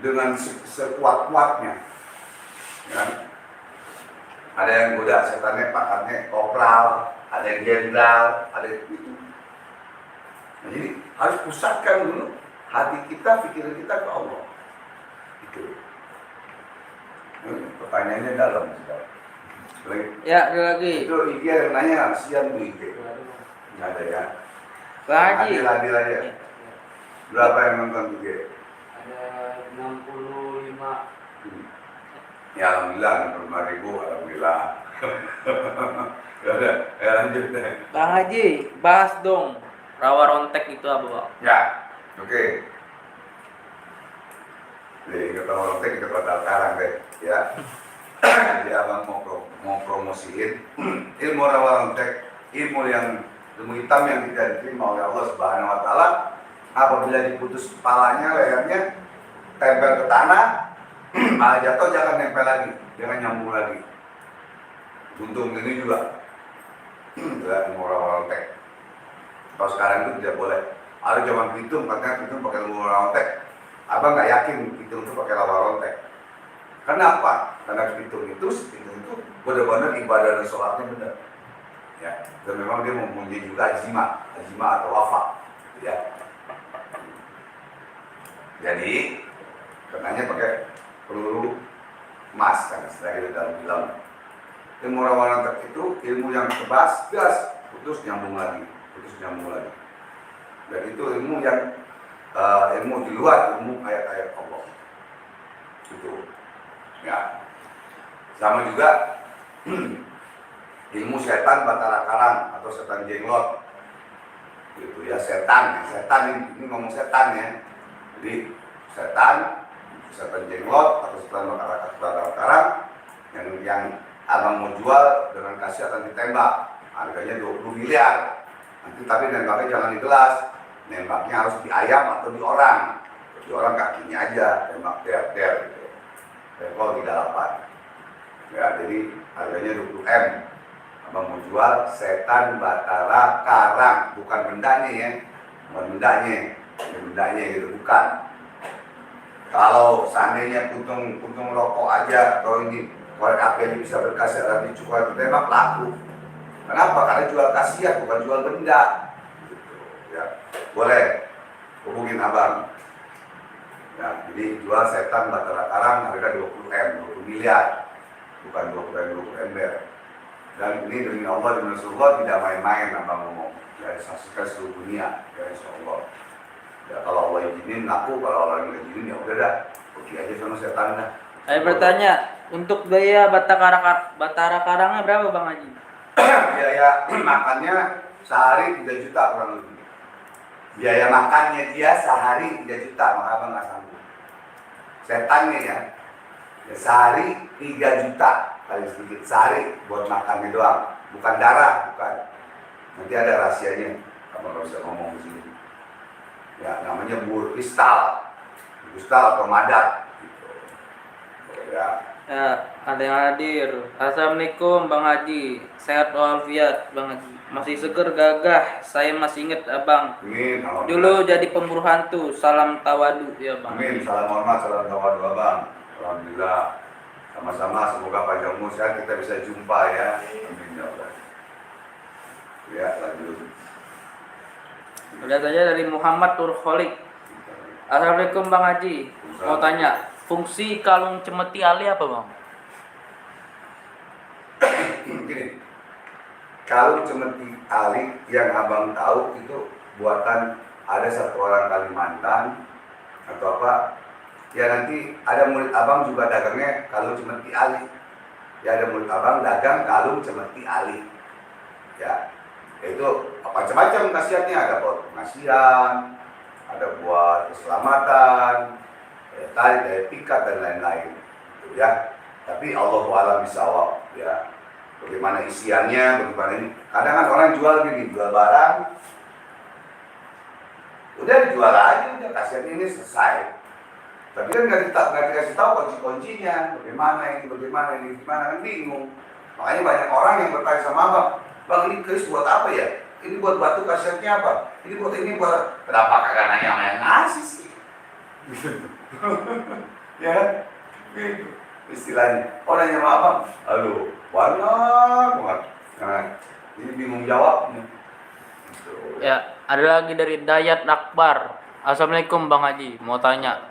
Dengan sekuat-kuatnya. Ya. Ada yang goda setannya pangkatnya kopral, ada yang jenderal, ada yang itu. Nah, jadi harus pusatkan dulu hati kita, pikiran kita ke Allah. Itu. Pertanyaannya dalam.
Ya, ada lagi.
Itu IG yang nanya, siang tuh IG. Nggak ada ya.
Bang Haji.
Adil aja. Berapa yang nonton IG?
Ada 65.
Ya alhamdulillah, 65.000, alhamdulillah. Ya lanjut deh.
Bang Haji, bahas dong rawa rontek itu apa, Bang?
Ya, oke. Jadi kita orang kita batal karang deh, ya. Jadi abang mau promosiin ilmu rawa rontek, ilmu hitam yang tidak diterima oleh Allah Subhanahu Wa Taala. Apabila diputus kepalanya, lehernya, tempel ke tanah, malah jatuh, jangan nempel lagi, jangan nyambung lagi. Untung ini juga, ilmu rawa rontek. Kalau sekarang itu tidak boleh. Ada zaman pitung, katanya pitung pakai ilmu rawa rontek. Abang nggak yakin pitung itu pakai rawa rontek. Kenapa? Karena pitung itu benar-benar ibadah dan sholatnya benar. Ya, dan memang dia mempunyai juga azimah atau wafat. Ya. Jadi, kenanya pakai peluru emas kan, setelah dalam film. Ilmu rawa rontek itu ilmu yang tebas, gas, putus nyambung lagi. Dan itu ilmu yang ilmu di luar ilmu ayat-ayat Allah. Itu, ya. Sama juga ilmu setan batara karang atau setan jenglot. Gitu ya, setan ini ngomong setan ya. Jadi setan jenglot atau setan batara karang yang abang mau jual dengan kasih akan ditembak. Harganya 20 miliar. Nanti tapi nembaknya jangan di gelas, nembaknya harus di ayam atau di orang. Di orang kakinya aja, tembak der gitu. Level 38. Ya, jadi harganya 20 M. Abang mau jual setan batara karang, bukan bendanya ya. Bukan bendanya gitu, bukan. Kalau seandainya puntung rokok aja atau ini korek api ini bisa berkasih dan dicukup tembak laku. Kenapa? Karena jual kasiat bukan jual benda. Gitu, ya. Boleh hubungin abang. Ya, jadi jual setan batara karang harga 20 M, 20 miliar. Bukan 20 ember. Dan ini demi Allah dan Rasulullah tidak main-main abang ngomong. Ya, disaksikan seluruh dunia. Ya, insya Allah. Ya, kalau Allah izinin laku, kalau Allah nggak izinin ya udah dah. Pergi aja sama setan dah.
Saya bertanya, untuk biaya batara karangnya berapa, Bang Haji?
Biaya makannya sehari 3 juta kurang lebih. Biaya makannya dia sehari 3 juta, maka abang nggak sanggup. Setannya ya sehari 3 juta paling sedikit sehari buat makannya doang, bukan darah, bukan. Nanti ada rahasianya, abang nggak bisa ngomong di sini. Ya namanya bur kristal atau madat. Gitu. Ya.
Ya, ada yang hadir. Assalamualaikum Bang Haji. Sehat walafiat Bang Haji. Masih seger gagah. Saya masih ingat Abang.
Amin.
Dulu jadi pemburu hantu. Salam tawadu ya Bang.
Amin. Salam hormat, salam tawadu Abang. Alhamdulillah. Sama-sama semoga panjang umur sehat kita bisa jumpa ya. Amin ya Allah. Ya, lanjut.
Udah saja dari Muhammad Turkholik. Assalamualaikum Bang Haji. Mau tanya, fungsi kalung cemeti ali apa Bang?
Gini, kalung cemeti ali yang abang tahu itu buatan ada satu orang Kalimantan atau apa? Ya nanti ada murid abang juga dagangnya kalung cemeti ali. Ya ada murid abang dagang kalung cemeti ali. Ya, itu macam-macam khasiatnya, ada buat pengasihan, ada buat keselamatan, tarik dari pikat dan lain-lain, gitu ya. Tapi Allahu a'lam bishawab, ya. Bagaimana isiannya, bagaimana ini. Kadang kan orang jual gini, jual barang, Udah dijual aja, udah kasihan ini selesai. Tapi kan nggak dikasih tahu kunci-kuncinya, bagaimana ini, gimana kan bingung. Makanya banyak orang yang bertanya sama abang, bang ini keris buat apa ya? Ini buat batu kasiatnya apa? Ini buat kenapa kagak nanya sama yang ngasih sih? Ya kan? Gitu. Istilahnya. Orang yang sama abang, aduh, banyak banget. Nah, ini bingung jawabnya. Gitu.
Ya, ada lagi dari Dayat Akbar. Assalamualaikum Bang Haji, mau tanya,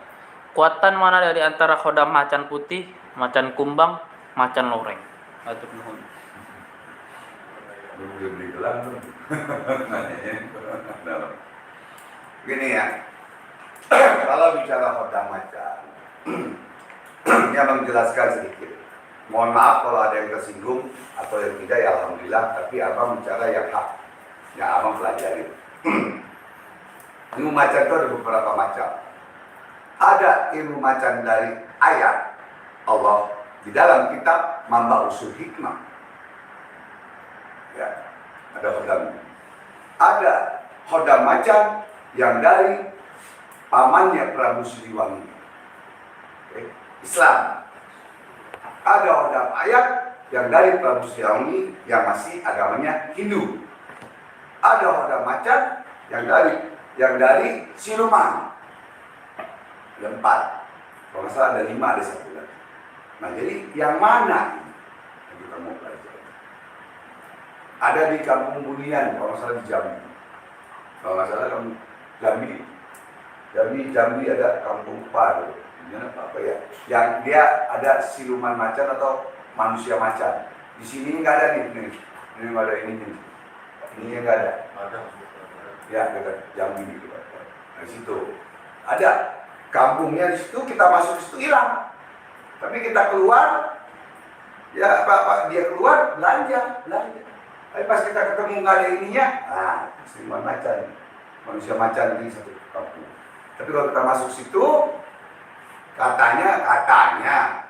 kuatan mana dari antara khodam macan putih, macan kumbang, macan loreng? Atur nuhun.
Belum beli gelang belum? Nanyanya. Gini ya, kalau bicara khodam macan, ini abang jelaskan sedikit. Mohon maaf kalau ada yang tersinggung atau yang tidak, ya alhamdulillah. Tapi abang bicara yang hak, yang abang pelajari. Ilmu macan itu ada beberapa macam. Ada ilmu macan dari ayat Allah di dalam kitab Mamba Usul Hikmah. Ya, ada khodam. Ada khodam macan yang dari pamannya Prabu Siliwangi. Islam. Ada khodam ayat yang dari Prabu Siliwangi yang masih agamanya Hindu. Ada khodam macan yang dari siluman. Ada 4. Kalau nggak salah ada 5, ada 1 lagi. Nah, jadi yang mana yang kita mau pelajari? Ada di Kampung Bunian, kalau nggak salah di Jambi. Kalau nggak salah Jambi ada Kampung Padu. Apa ya? Yang dia ada siluman macan atau manusia macan. Di sini nggak ada nih. Ini nggak ada ini nih. Ini nggak ada. Ya, dekat Jambi gitu. Nah, di situ ada kampungnya, di situ kita masuk di situ hilang. Tapi kita keluar, ya apa dia keluar belanja. Tapi pas kita ketemu nggak ada ininya, siluman macan, manusia macan di satu kampung. Tapi kalau kita masuk situ, katanya,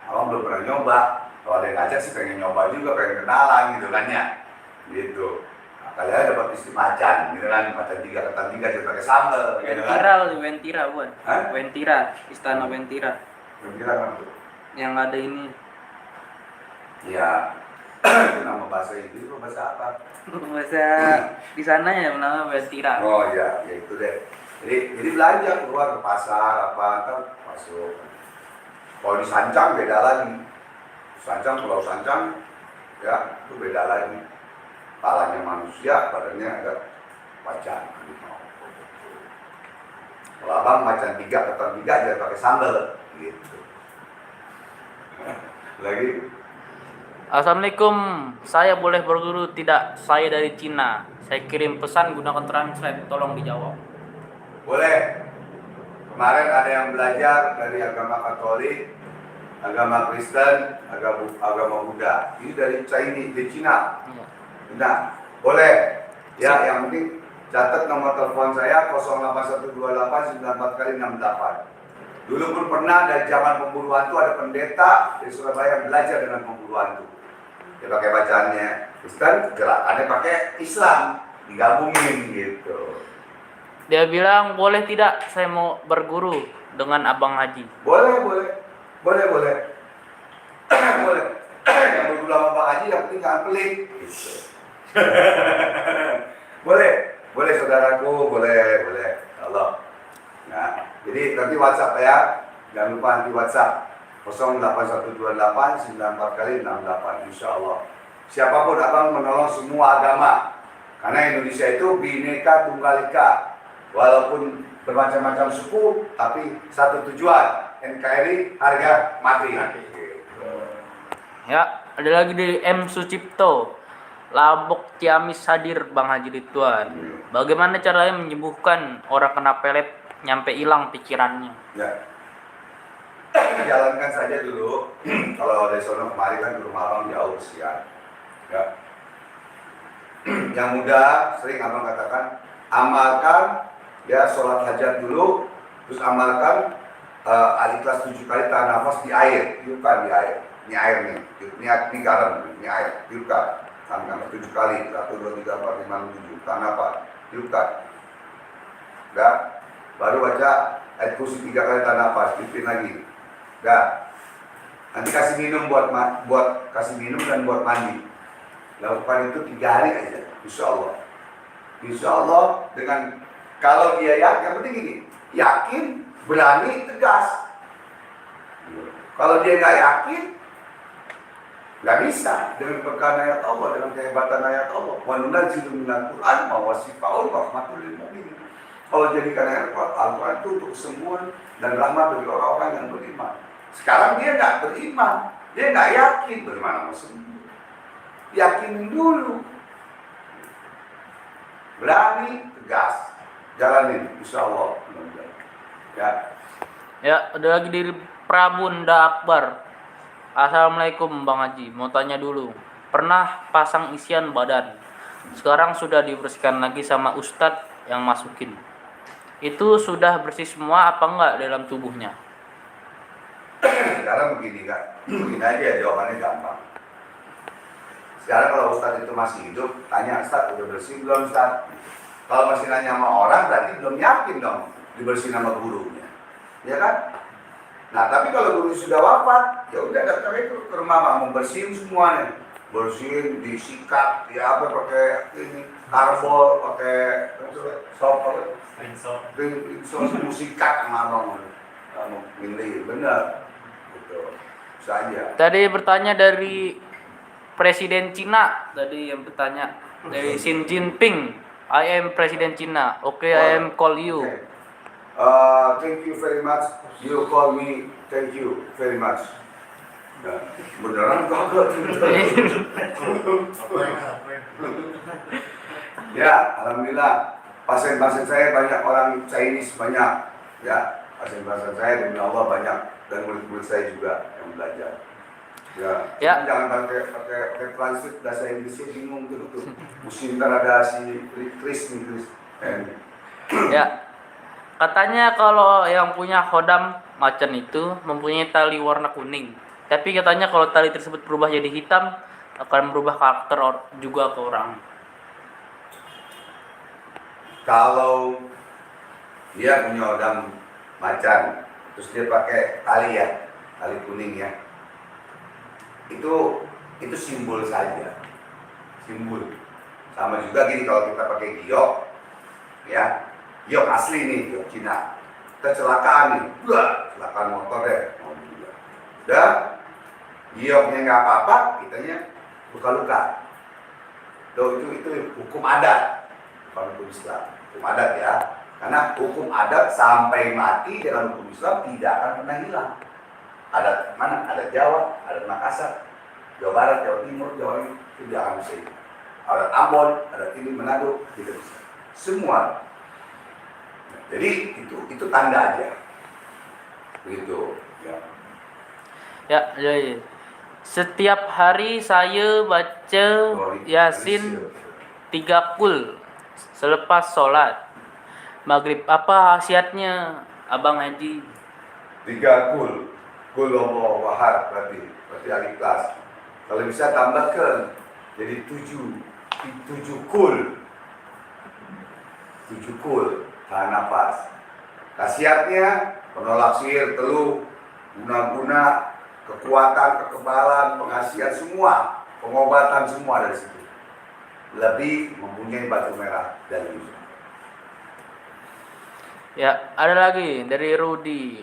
abang belum pernah nyoba. Kalau ada yang ngajak sih pengen nyoba juga, pengen kenalan gitu kan ya, gitu. Nah, kalian dapat istri macan, gitu kan, macan 3, ketan 3, jadi pakai sambal, gitu kan.
Wentira, bukan?
Hah?
Wentira, Istana Wentira.
Kira kan tuh.
Yang ada ini.
Ya, itu nama bahasa itu bahasa apa?
Bahasa di sana ya namanya Wentira.
Oh ya, ya itu deh. Jadi belanja keluar ke pasar apa kan masuk. Kalau di Sancang beda lagi. Pulau Sancang ya itu beda lagi. Kepalanya manusia, badannya ada macan. Kalau abang macan 3, ketan 3 jangan pakai sambal gitu. Lagi.
Assalamualaikum, saya boleh berguru tidak? Saya dari Cina. Saya kirim pesan gunakan translate, tolong dijawab.
Boleh. Kemarin ada yang belajar dari agama Katolik, agama Kristen, agama Buddha. Ini dari Cina. Nah, boleh. Ya, yang penting catat nomor telepon saya 0812894 kali 68. Dulu pun pernah dari zaman pemburu hantu ada pendeta di Surabaya yang belajar dengan pemburu hantu. Dia pakai bacaannya Kristen, gerakannya pakai Islam, digabungin gitu.
Dia bilang, boleh tidak saya mau berguru dengan Abang Haji?
Boleh. Boleh. Yang berguru sama Bang Haji yang penting jangan pelit. Gitu. boleh saudaraku, boleh. Allah. Nah, jadi nanti WhatsApp ya. Jangan lupa nanti WhatsApp 0812894 kali 68, insya Allah. Siapapun abang menolong semua agama. Karena Indonesia itu Bhinneka Tunggal Ika. Walaupun bermacam-macam suku, tapi satu tujuan, NKRI harga mati.
Ya, ada lagi dari M. Sucipto. Labok Ciamis hadir Bang Haji Ridwan. Bagaimana caranya menyembuhkan orang kena pelet nyampe hilang pikirannya?
Ya. Jalankan saja dulu. Kalau dari sono kemari kan ke rumah abang jauh kesian. Ya. Yang muda sering abang katakan, amalkan ya sholat hajat dulu, terus amalkan al-ikhlas 7 kali tahan nafas di air, tiupkan di air. Ini air nih, ini garam, ini air, tiupkan. Tahan nafas 7 kali, 1, 2, 3, 4, 5, 6, 7, tahan nafas, tiupkan. Ya. baru baca ayat kursi 3 kali tahan nafas, pimpin lagi. Udah. Nanti kasih minum kasih minum dan buat mandi. Lakukan itu 3 hari aja, insya Allah. Insya Allah dengan kalau dia yakin, yang penting ini yakin, berani, tegas. Kalau dia nggak yakin, nggak bisa dengan perkataan ayat Allah, dengan kehebatan ayat Allah. Wa nunazzilu minal Qur'an ma huwa shifaa'un wa rahmatul lil mu'minin. Allah jadikan ayat Al-Quran itu untuk kesembuhan dan rahmat bagi orang-orang yang beriman. Sekarang dia nggak beriman, dia nggak yakin, bagaimana mau sembuh? Yakinin dulu, berani, tegas, jalanin, insya Allah. Ya.
Ya, ada lagi dari Prabunda Akbar. Assalamualaikum Bang Haji, mau tanya dulu. Pernah pasang isian badan, sekarang sudah dibersihkan lagi sama Ustadz yang masukin. Itu sudah bersih semua apa enggak dalam tubuhnya?
Sekarang begini Kak, begini aja jawabannya gampang. Sekarang kalau Ustadz itu masih hidup, tanya Ustadz udah bersih belum Ustadz? Kalau masih nanya sama orang berarti belum yakin dong dibersihin sama gurunya, ya kan? Nah tapi kalau guru sudah wafat, ya udah datang itu ke rumah Bang, membersihin semuanya, bersihin, disikat, apa pakai ini karbol, pakai sop, musikat sama abang, milih bener, gitu saja.
Tadi bertanya dari Presiden Cina, tadi yang bertanya dari Xi Jinping. I am Presiden Cina. Okay, I am call you.
Okay. Thank you very much. You call me. Thank you very much. Nah, beneran kagak? Ya, alhamdulillah. Pasien-pasien saya banyak orang Chinese banyak. Ya, pasien-pasien saya demi Allah banyak dan murid-murid saya juga yang belajar. Ya. Jangan pakai translate bahasa Inggrisnya bingung tuh. Mesti ntar ada si Chris.
Ya. Katanya kalau yang punya khodam macan itu mempunyai tali warna kuning. Tapi katanya kalau tali tersebut berubah jadi hitam akan merubah karakter juga ke orang.
Kalau dia punya khodam macan, terus dia pakai tali kuning ya. Itu simbol saja. Simbol. Sama juga gini kalau kita pakai giok ya. Giok asli nih, giok Cina. Kita kecelakaan nih, kecelakaan motor deh. Udah, gioknya nggak apa-apa, kitanya luka-luka. Itu hukum adat, bukan hukum Islam. Hukum adat ya, karena hukum adat sampai mati dengan hukum Islam tidak akan pernah hilang. Adat mana? Adat Jawa, adat Makassar, Jawa Barat, Jawa Timur, Jawa ini tidak akan bisa hilang. Adat Ambon, adat ini Manado tidak bisa. Semua. Jadi itu tanda aja, begitu.
Ya. Setiap hari saya baca Yasin 3 kul selepas sholat maghrib. Apa khasiatnya, Abang Haji?
3 kul Allahu ahad berarti Al-Ikhlas. Kalau bisa tambahkan jadi 7 kul. 7 kul. Tahan nafas. Khasiatnya penolak sihir, teluh, guna-guna, kekuatan, kekebalan, pengasihan semua, pengobatan semua dari situ. Lebih mempunyai batu merah dari itu.
Ya, ada lagi dari Rudi.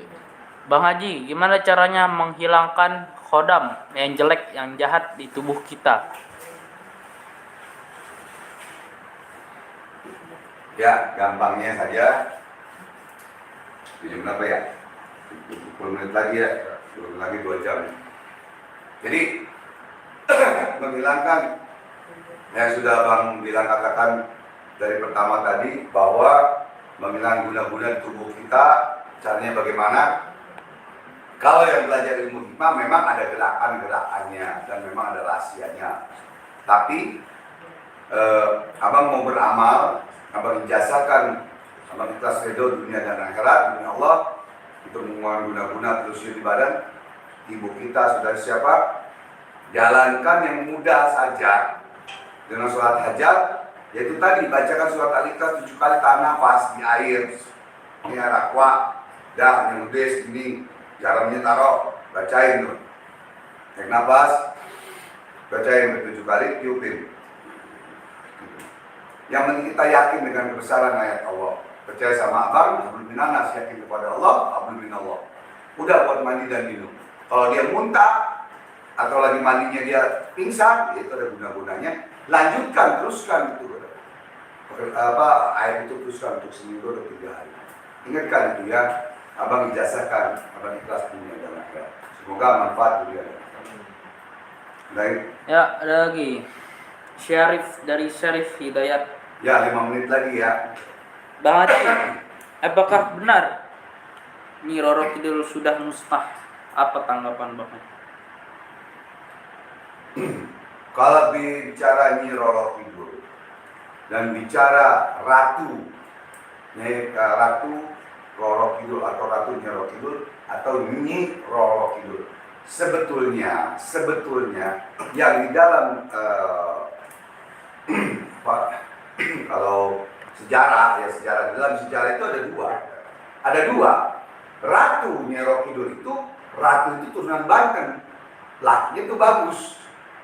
Bang Haji, gimana caranya menghilangkan khodam yang jelek, yang jahat di tubuh kita?
Ya, gampangnya saja. Jam berapa ya? 10 menit lagi ya. 10 menit lagi 2 jam. Jadi menghilangkan yang sudah Bang bilang katakan dari pertama tadi bahwa menghilangkan guna-guna di tubuh kita, caranya bagaimana? Kalau yang belajar ilmu hikmah memang ada gerakan-gerakannya dan memang ada rahasianya. Tapi Abang mau beramal, Abang ijazahkan, Abang ikhlas ridho dunia dan akhirat, demi Allah, itu mengurangi guna-guna terus di badan ibu kita sudah siapa? Jalankan yang mudah saja dengan sholat hajat, yaitu tadi bacakan surat Al-Ikhlas 7 kali tahan nafas di air, Ini ada aqua, dah yang udes ini garamnya taruh, bacain tuh. Tarik nafas, bacain 7 kali, tiupin. Yang penting kita yakin dengan kebesaran ayat Allah. Percaya sama abang, abdul minanas, yakin kepada Allah, abdul minallah. Udah buat mandi dan minum. Kalau dia muntah atau lagi mandinya dia pingsan, itu ada guna-gunanya. Lanjutkan, teruskan itu. Air itu teruskan untuk seminggu atau 3 hari. Ingatkan itu ya, abang ijazahkan, abang ikhlas dunia dan akhirat. Semoga manfaat dunia dan akhirat. Baik.
Ya, ada lagi. Syarif dari Syarif Hidayat.
Ya, 5 menit lagi ya.
Bang Haji, apakah benar Nyi Roro Kidul sudah musnah? Apa tanggapan Bang Haji?
Kalau bicara Nyi Roro Kidul dan bicara Ratu Roro Kidul atau Ratu Nyi Roro Kidul atau Nyi Roro Kidul, sebetulnya yang di dalam kalau sejarah dalam sejarah itu ada dua. Ratu Nyi Roro Kidul itu turunan Banten, lakinya itu bagus.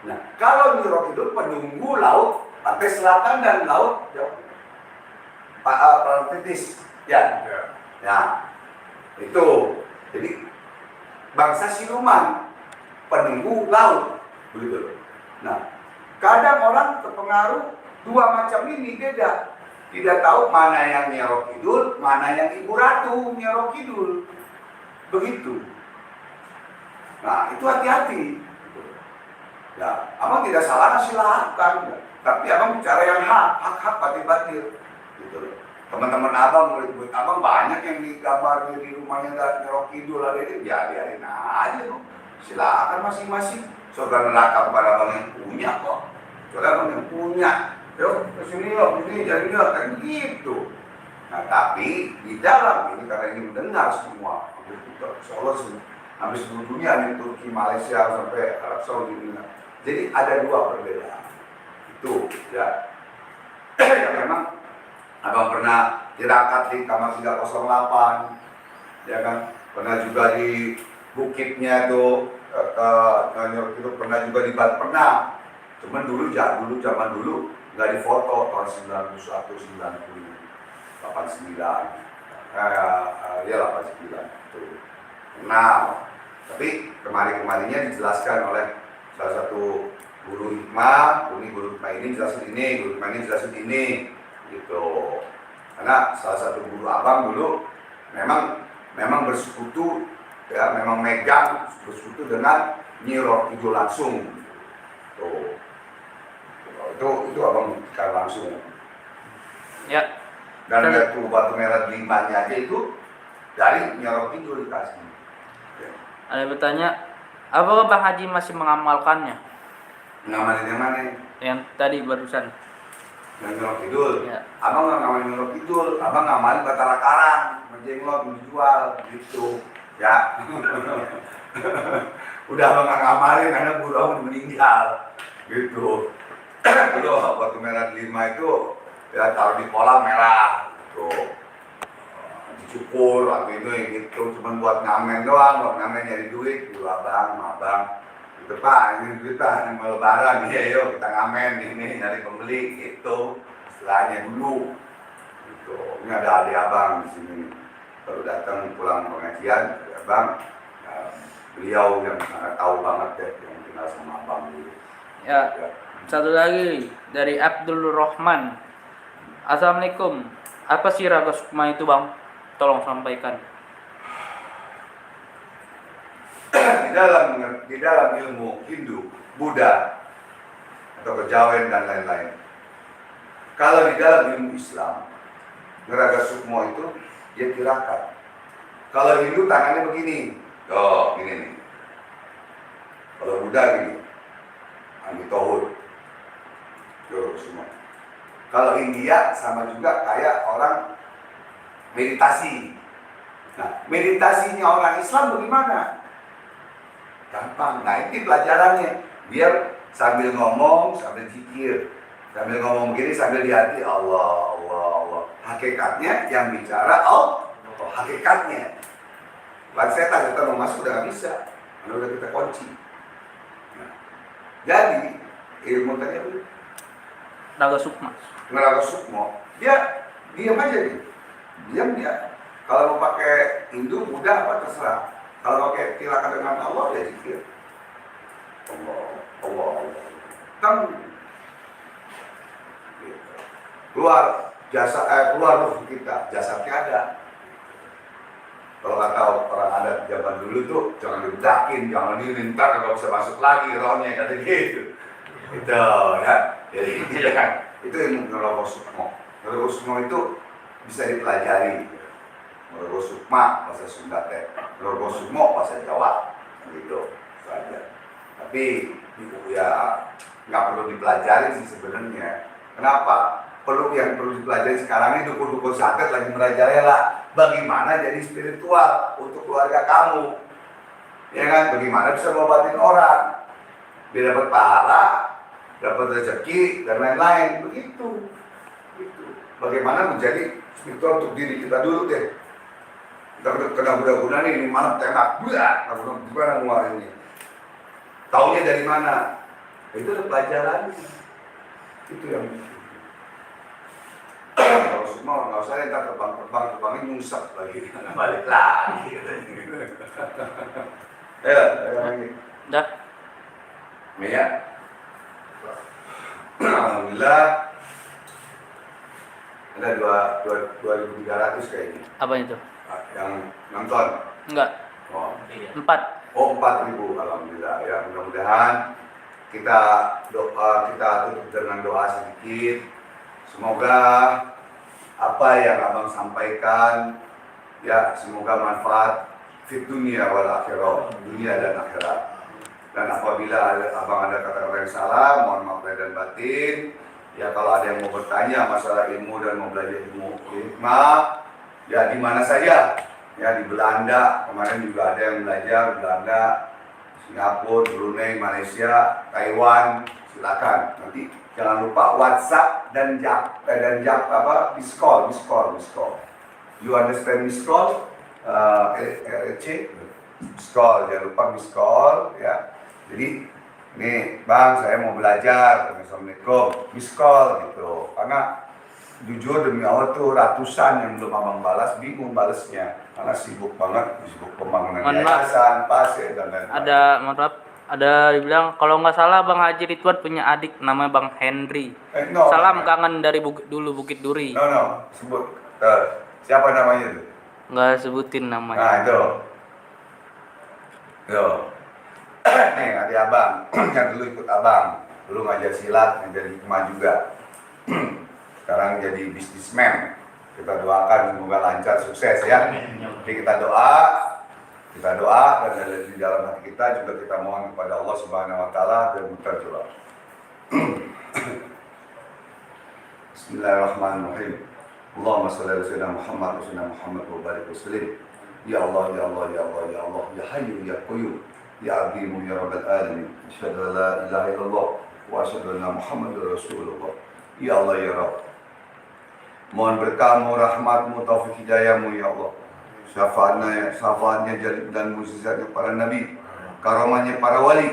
Nah, kalau Nyi Roro Kidul penunggu laut pantai selatan dan laut Atlantis, ya. Nah, itu. Jadi bangsa siluman, penunggu laut, begitu. Nah, kadang orang terpengaruh dua macam ini beda. Tidak tahu mana yang Nyi Roro Kidul, mana yang Ibu Ratu Nyi Roro Kidul. Begitu. Nah, itu hati-hati. Ya, abang tidak salah, silahkan. Tapi abang bicara yang hak batil. Gitu. Teman-teman abang, murid-murid abang banyak yang digambar di rumahnya Nyi Roro Kidul ada ini, ya biarin aja dong. Silakan masing-masing. Surga neraka kepada abang yang punya kok. Surga abang yang punya. Yuk, kesini loh, ini jadi kan gitu. Nah, tapi di dalam ini karena ini mendengar semua, hampir seluruh dunia nih, Turki, Malaysia sampai Arab Saudi ini. Jadi ada dua perbedaan. Itu ya. Yang memang abang pernah tirakat di kamar 308, ya kan? Pernah juga di bukitnya tuh, itu pernah juga di Batu, pernah. Cuman zaman dulu nggak difoto tahun 91, 90, 89, ya 89 itu. Nah, tapi kemarin-kemarinnya dijelaskan oleh salah satu guru hikmah, guru hikmah ini jelasin ini, guru hikmah ini jelasin ini, gitu. Karena salah satu guru abang dulu memang bersekutu, ya memang bersekutu dengan Nyi Roro Kidul langsung. Tuh. Itu abang buktikan langsung.
Ya.
Dan itu batu merah 5-nya aja itu dari Nyi Roro Kidul dikasih. Ya.
Ada yang bertanya, apakah Bang Haji masih mengamalkannya?
Ngamalin yang mana?
Yang tadi barusan.
Yang Nyi Roro Kidul.
Ya.
Abang nggak ngamalin Nyi Roro Kidul, abang ngamalin Batara Karang, menjenglot, menjual, gitu. Ya. Udah abang nggak ngamalin karena guru abang meninggal, gitu. Kalau batu merah 5 itu ya taruh di kolam merah gitu, dicukur atau itu yang gitu, cuma buat ngamen doang, buat ngamen nyari duit gitu. Abang gitu, Pak, ini duit Pak, ini mau lebaran, ya yuk kita ngamen ini nyari pembeli gitu, istilahnya dulu gitu. Ini ada adik abang di sini baru datang pulang pengajian, abang, beliau yang sangat tahu banget ya, yang kenal sama abang dulu.
Ya. Satu lagi dari Abdul Rahman. Assalamualaikum. Apa sih raga sukma itu Bang? Tolong sampaikan.
Di dalam ilmu Hindu, Buddha atau kejawen dan lain-lain. Kalau di dalam ilmu Islam, raga sukma itu dia tirakat. Kalau Hindu tangannya begini. Oh, gini nih. Kalau Buddha gini. Amitohud. Semua. Kalau India sama juga kayak orang meditasi. Nah, meditasinya orang Islam bagaimana? Gampang. Nah, ini pelajarannya. Biar sambil ngomong, sambil zikir, sambil ngomong begini, sambil di hati Allah. Hakikatnya yang bicara Allah. hakikatnya. Bukan setan, kita mau masuk udah nggak bisa, karena udah kita kunci. Nah, jadi ilmu tadi apa?
Naga Sukma.
Neraga Sukmo, dia diam aja gitu. Diam dia. Kalau mau pakai Hindu, Buddha apa terserah. Kalau pakai tirakat dengan Allah, ya zikir. Allah, Allah, Allah. Kan gitu. Keluar keluar ruh kita, jasadnya ada. Kalau kata orang adat zaman dulu tuh, jangan dibedakin, jangan diminta, kalau bisa masuk lagi rohnya, kata gitu. Itu ya. Jadi ya kan, itu ilmu Neraga Sukmo. Neraga Sukmo itu bisa dipelajari. Neraga Sukma bahasa Sunda teh, Neraga Sukmo bahasa Jawa, gitu saja. Tapi ya nggak perlu dipelajari sih sebenarnya. Kenapa? Yang perlu dipelajari sekarang ini dukun-dukun santet lagi merajalela bagaimana jadi spiritual untuk keluarga kamu, ya kan? Bagaimana bisa ngobatin orang, biar dapat pahala, dapat rezeki dan lain-lain, begitu. Bagaimana menjadi spiritual untuk diri kita dulu deh. Kita kena guna-guna nih, ini malam tembak, buat, gimana ngeluarin ini? Taunya dari mana? Itu ada pelajaran. Itu yang kalau semua nggak usah ntar terbangnya nyungsep lagi, balik lagi. Lagi.
Dah.
Ya. Alhamdulillah ada 2.300 kayaknya.
Apa itu?
Yang nonton.
Enggak.
Oh.
4.
Oh, 4.000, alhamdulillah ya. Mudah-mudahan kita tutup dengan doa sedikit. Semoga apa yang abang sampaikan ya semoga manfaat fit dunia wal akhirah, dunia dan akhirat. Dan apabila abang ada kata-kata yang salah, mohon maaf lahir dan batin. Ya kalau ada yang mau bertanya masalah ilmu dan mau belajar ilmu hikmah, ya di mana saja. Ya di Belanda, kemarin juga ada yang belajar Belanda, Singapura, Brunei, Malaysia, Taiwan, silakan. Nanti jangan lupa WhatsApp dan miss call. You understand miss call? Miss call, jangan lupa miss call ya. Jadi nih bang, saya mau belajar, assalamualaikum, miss call gitu. Karena jujur demi Allah tuh ratusan yang belum abang balas, bingung balasnya karena sibuk banget, sibuk pembangunan yayasan, pasir dan lain-lain.
Ada dibilang kalau nggak salah Bang Haji Ridwan punya adik namanya Bang Henry. Salam kangen dari Bukit Duri.
No, sebut. Siapa namanya itu?
Nggak sebutin namanya.
Nah itu. Yo. Nih adik abang, yang dulu ikut abang, dulu ngajar silat, ngajar hikmah juga. Sekarang jadi bisnismen. Kita doakan semoga lancar, sukses ya. Jadi kita doa dan di dalam hati kita juga kita mohon kepada Allah Subhanahu wa taala dan berdoa. Bismillahirrahmanirrahim. Allahumma shalli ala sayyidina Muhammad wa barik wa sallim. Ya Allah, ya Allah, ya Allah, ya Allah, ya Hayyu ya Qayyum, ya Azimu ya Rabbal alamin. Asyhadu an la ilaha illallah wa asyhadu anna Muhammadar Rasulullah. Ya Allah ya Rabb. Mohon berkahmu, rahmatmu, taufik hidayahmu ya Allah. Syafaatnya dan mukjizatnya para nabi, karamahnya para wali,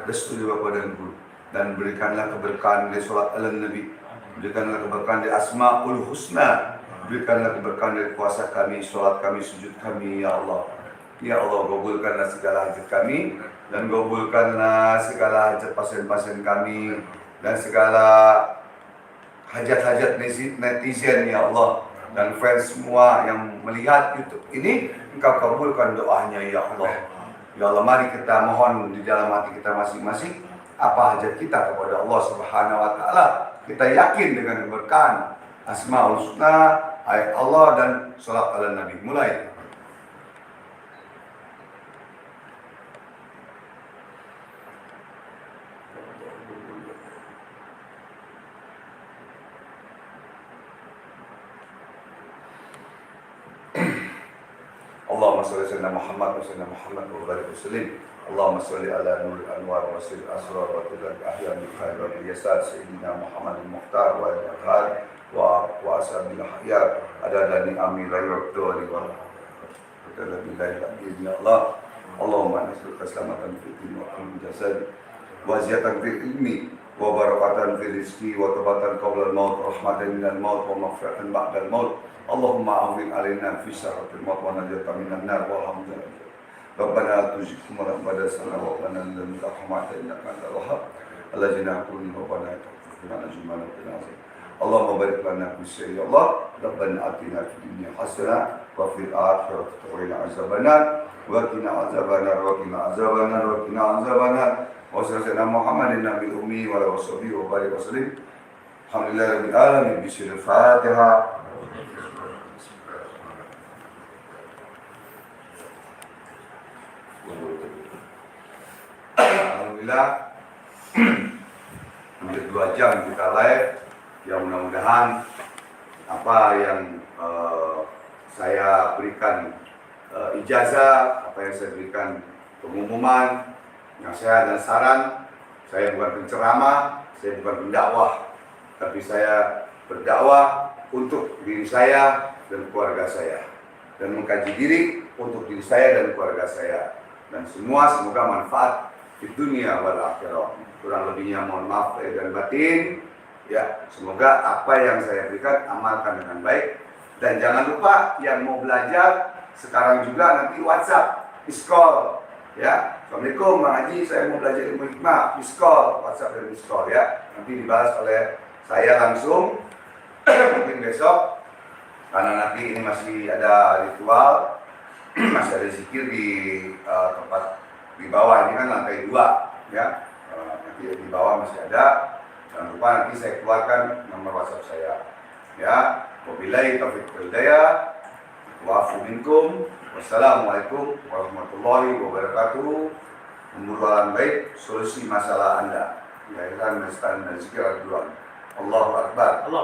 restu dari Bapa dan Guru. Dan berikanlah keberkahan dari sholat ala nabi, berikanlah keberkahan dari asma'ul husna, berikanlah keberkahan dari puasa kami, sholat kami, sujud kami ya Allah. Ya Allah, kabulkanlah segala hajat kami dan kabulkanlah segala hajat pasien-pasien kami dan segala hajat-hajat netizen ya Allah, dan fans semua yang melihat YouTube ini, Engkau kabulkan doanya ya Allah. Ya Allah, mari kita mohon di dalam hati kita masing-masing apa hajat kita kepada Allah Subhanahu wa taala. Kita yakin dengan keberkahan Asmaul Husna, ayat Allah dan salat ala Nabi. Mulai. Allahumma sholli ala Muhammad wa barik wa sallim. Allahumma sholli ala nuril anwar wa sirril asrar wa tudal ahya min khair wa yasar sayyidina Muhammad al-Mukhtar wa al-Athar wa ashabil hayyat adada ni'ami la yurdu wa illa billahi al-'aliyyil Allah. Allahumma nas'aluka salamatan fid din wa fil jasad wa ziyadatan fil ilmi wa barakatan fil rizqi wa tobatan qabla al-maut wa rahmatan minal maut wa maghfiratan ba'da al-maut. Allahumma awwin alaina fi syaratil maut wa najatan minan nar walhamdulillah. Rabbana tuzigh qulubana ba'da idh hadaytana wa hab lana min ladunka rahmatan innaka antal wahhab. Allazina yaquluna rabbana ighfir lana dzunubana wa qina adzaban. Allahumma barik lana fi syai ya Allah. Rabbana atina fid dunya hasanah wa fil akhirati qina azabannar wa qina azabannar wa qina azabannar wa qina azabannar. Wa sallallahu Muhammadin nabiyil ummi wa ala washabihi wa barik wa sallim. Alhamdulillahirabbil alamin. Bismillahirrahmanirrahim. Alhamdulillah. Hampir 2 jam kita live. Ya mudah-mudahan apa yang saya berikan ijazah, apa yang saya berikan pengumuman, nasihat dan saran, saya bukan penceramah, saya bukan pendakwah, tapi saya berdakwah untuk diri saya dan keluarga saya, dan mengkaji diri untuk diri saya dan keluarga saya, dan semua semoga manfaat di dunia wal akhirah. Kurang lebihnya mohon maaf lahir dan batin. Ya, semoga apa yang saya berikan amalkan dengan baik, dan jangan lupa yang mau belajar sekarang juga nanti WhatsApp, call ya. Assalamualaikum Bang Haji, saya mau belajar ilmu hikmah, call WhatsApp dan call ya. Nanti dibalas oleh saya langsung mungkin besok, karena nanti ini masih ada ritual, masih ada zikir di tempat di bawah ini kan lantai 2 ya. Nanti di bawah masih ada. Jangan lupa nanti saya keluarkan nomor WhatsApp saya. Ya, wabillahi taufiq wal hidayah. Wa'afu minkum. Wassalamualaikum warahmatullahi wabarakatuh. Umuran baik, solusi masalah Anda. Kelahiran dan zikir Al-Quran. Allahu Akbar.
Allah